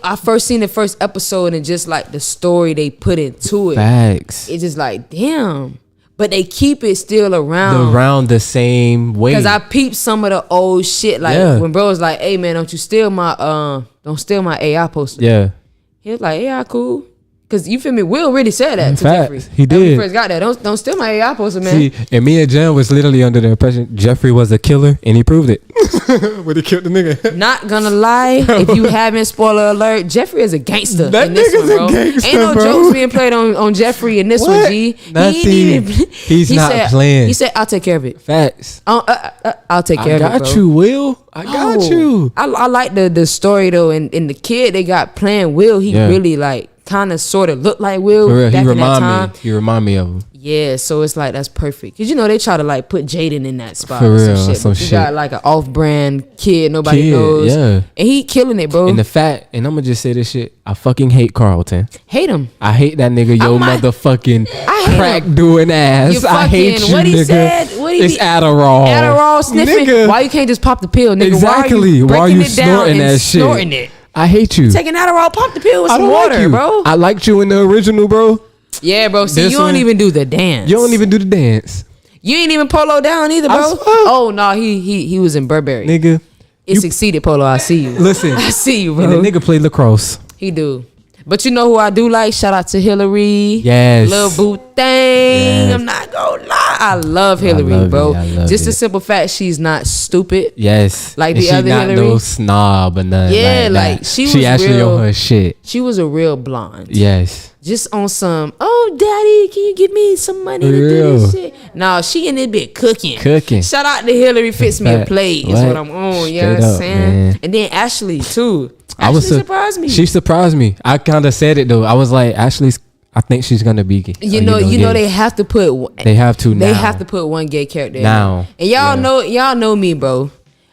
I first seen the first episode and just like the story they put into it, Facts. it's just like damn. But they keep it still around. Around the same way. Cause I peeped some of the old shit, like Yeah. when bro was like, "Hey man, don't steal my AI poster." Yeah. He was like, "AI cool." Cause you feel me? Will really said that to Facts. Jeffrey. He When we did. first got that. Don't steal my AI poster, man. See, and me and Jen was literally under the impression Jeffrey was a killer, and he proved it. When he killed the nigga. Not gonna lie, if you haven't, spoiler alert, Jeffrey is a gangster. That in this nigga's one, bro. a gangster, Ain't no bro. jokes being played on Jeffrey in this one, What? G. Nothing. He ain't even. He's he not said, playing. He said, "I'll take care of it. Facts. I'll take care I of it, got bro." you, Will. I got No. you. I like the story though, and the kid they got playing Will. He Yeah. really like kind of sort of looked like Will. For real, back he in that remind time. me. He remind me of him. Yeah, so it's like that's perfect. Cause they try to like put Jaden in that spot. For or real, some shit. some But you shit. got like an off-brand kid nobody Kid, knows. yeah. And he killing it, bro. And the fact, and I'm gonna just say this shit. I fucking hate Carlton. Hate him. I hate that nigga. Yo, might- motherfucking I hate crack him. doing ass. You I hate fucking- you, what he nigga. said? What he It's be- Adderall. Adderall sniffing. Nigga. Why you can't just pop the pill, nigga? Exactly. Why are you, breaking it down snorting and that shit? Snorting it. I hate you. Taking Adderall, pop the pill with I some don't water, like you, bro. I liked you in the original, bro. Yeah, bro. See, This you don't one- even do the dance. You don't even do the dance, You ain't even Polo down either, I bro. swear. Oh no, he was in Burberry. nigga. It succeeded, Polo. I see you. Listen, I see you, and bro. the nigga played lacrosse. He do. But you know who I do like? Shout out to Hillary. Yes. Lil Boo thing. Yes. I'm not gonna lie. I love Hillary, love bro. it. I love Just the it. simple fact she's not stupid. Yes, Like and the she other not Hillary? no snob or nothing. Yeah, like, like, that. she was actually real- on her shit. She was a real blonde. Yes, Just on some, oh, daddy, can you give me some money to do Real. this shit? Nah, she in this bit cooking. Cooking. Shout out to Hillary Fix Me a Fact. Plate. Is What? what I'm on. You Straight know what I'm up, saying? man. And then Ashley too. I Ashley was surprised me. She surprised me. I kind of said it though. I was like, Ashley's. I think she's gonna be gay. You know, yeah. they have to put. They have to now. They have to put one gay character in Now. there. And y'all Yeah. know me, bro.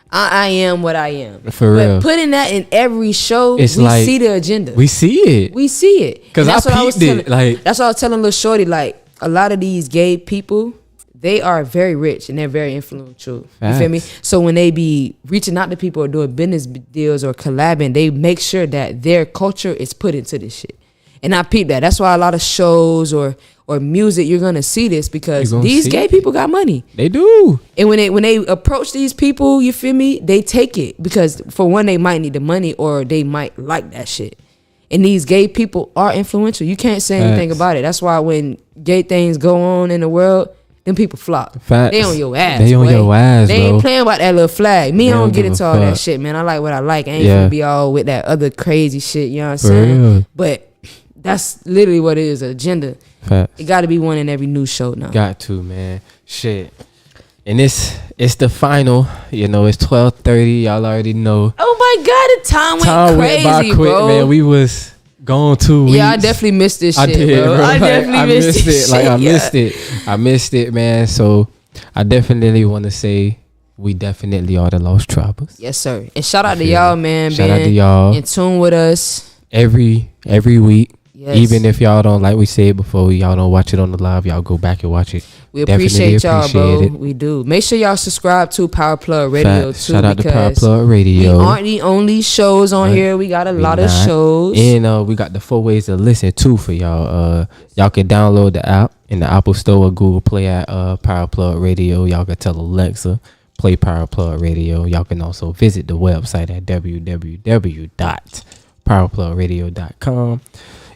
I am what I am. For but real. putting that in every show, It's we like- see the agenda. We see it. We see it. 'Cause And I that's what was peeped it, telling- like- that's what I was telling little shorty. Like a lot of these gay people, they are very rich and they're very influential. You feel me? Facts. So when they be reaching out to people or doing business deals or collabing, they make sure that their culture is put into this shit. And I peep that. That's why a lot of shows or music, you're gonna see this because You gonna these see gay it. people got money. They do. And when they approach these people, you feel me? They take it because for one, they might need the money or they might like that shit. And these gay people are influential. You can't say anything Facts. about it. That's why when gay things go on in the world, them people flop. Facts. They on your ass. They on boy. your ass, They ain't bro. playing about that little flag. Me, They I don't don't get give into a all that fuck. shit, man. I like what I like. I ain't Yeah. gonna be all with that other crazy shit. You know what I'm For saying? real. But that's literally what it is, an agenda. Facts. It got to be one in every new show now. Got to, man. Shit. And it's the final. You know, it's 12:30. Y'all already know. Oh my God, the time Time went crazy, went by quick, bro. man. We was gone 2 weeks. Yeah, I definitely missed this shit, I did, bro. bro. I Like, definitely missed this it. Like shit. I yeah. missed it. I missed it, man. So I definitely want to say we definitely are the Lost Trappers. Yes, sir. And shout out to feel y'all, me? man. Shout out being to y'all. in tune with us. Every week. Yes. Even if y'all don't, like we said before, y'all don't watch it on the live, y'all go back and watch it. We Definitely appreciate y'all, bro. appreciate it. We do. Make sure y'all subscribe to Power Plug Radio Facts. too. Shout out to Power because Plug we Radio. aren't the only shows on Right. here. We got a We lot of not. shows. And we got the 4 ways to listen too for y'all. Y'all can download the app in the Apple Store or Google Play at Power Plug Radio. Y'all can tell Alexa play Power Plug Radio. Y'all can also visit the website at www.powerplugradio.com.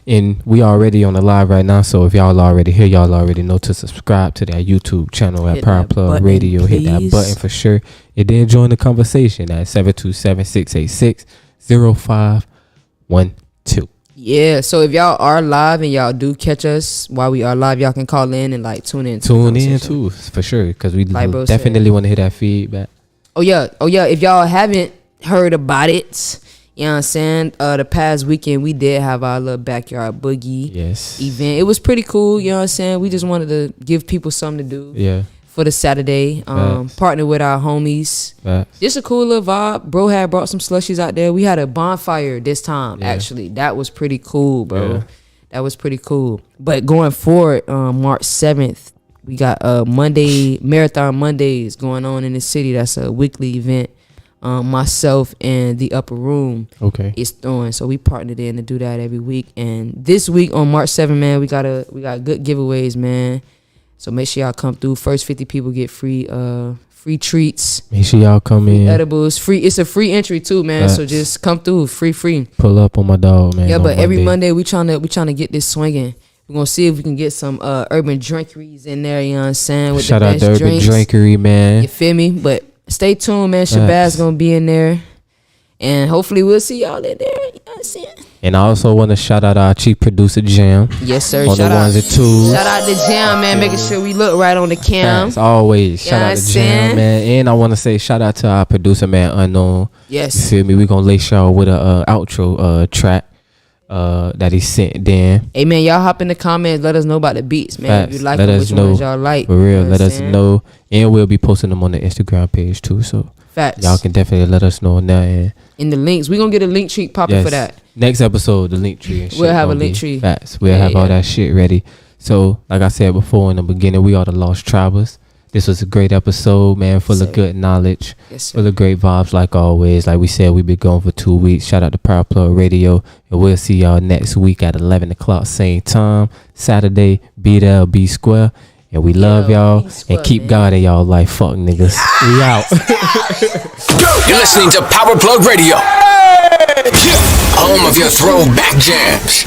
And we already on the live right now, so if y'all already here, y'all already know to subscribe to that YouTube channel at Hit Power that Plug button, Radio. Hit that please. button for sure. And then join the conversation at 727-686-0512. Yeah. So if y'all are live and y'all do catch us while we are live, y'all can call in and like tune in. to the Tune in conversation. too, for sure, because we Like bro definitely want to hear that feedback. Oh yeah. If y'all haven't heard about it, you know what I'm saying? The past weekend we did have our little backyard boogie Yes. event. It was pretty cool, you know what I'm saying? We just wanted to give people something to do Yeah. for the Saturday. Facts. Partner with our homies. Facts. Just a cool little vibe. Bro had brought some slushies out there. We had a bonfire this time, Yeah. actually. That was pretty cool, bro. Yeah. That was pretty cool. But going forward, March 7th, we got Monday, Marathon Mondays going on in the city. That's a weekly event. Myself and the Upper Room Okay. is throwing. So we partnered in to do that every week. And this week on March 7th, man, we got good giveaways, man. So make sure y'all come through. First 50 people get free treats, Make sure y'all come in. edibles, free. It's a free entry too, man. So Facts. just come through, free. Pull up on my dog, man. Yeah, on but every Monday we trying to get this swinging. We're gonna see if we can get some urban drinkeries in there. You know what I'm saying? With Shout the out best to Urban drinks. Drinkery, man. You feel me? But stay tuned, man. Facts. Shabazz gonna be in there, and hopefully we'll see y'all in there. You know what I'm saying? And I also want to shout out our chief producer, Jam. Yes, sir. On the Shout out, ones and twos. shout out to Jam, man. Making sure we look right on the cam. Facts, always. Shout know out what to I'm Jam, saying? man. And I want to say shout out to our producer, man, Unknown. You Yes. feel me? We going to lace y'all with a outro track that he sent then. Hey, man, y'all hop in the comments. Let us know about the beats, man. Facts. If you like Let them, us which know. ones y'all like. For real, You know let what I'm us saying? know. And we'll be posting them on the Instagram page too. So Facts. y'all can definitely let us know on that. And In the links. We're going to get a link tree popping yes, for that. next episode, the link tree. And shit We'll have a gonna link be tree. Facts. We'll Yeah, have all yeah. that shit ready. So, like I said before in the beginning, we are the Lost Tribers. This was a great episode, man, full Yes, of sir. good knowledge, Yes, sir. full of great vibes, like always. Like we said, we've been going for 2 weeks. Shout out to Power Plug Radio, and we'll see y'all next week at 11 o'clock, same time, Saturday. Be there, be square, and we love Yo, y'all be square, and keep man. God in y'all life. Fuck niggas, we out. You're listening to Power Plug Radio. Home of your throwback jams.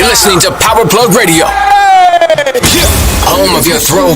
You're listening to Power Plug Radio. Home of your throw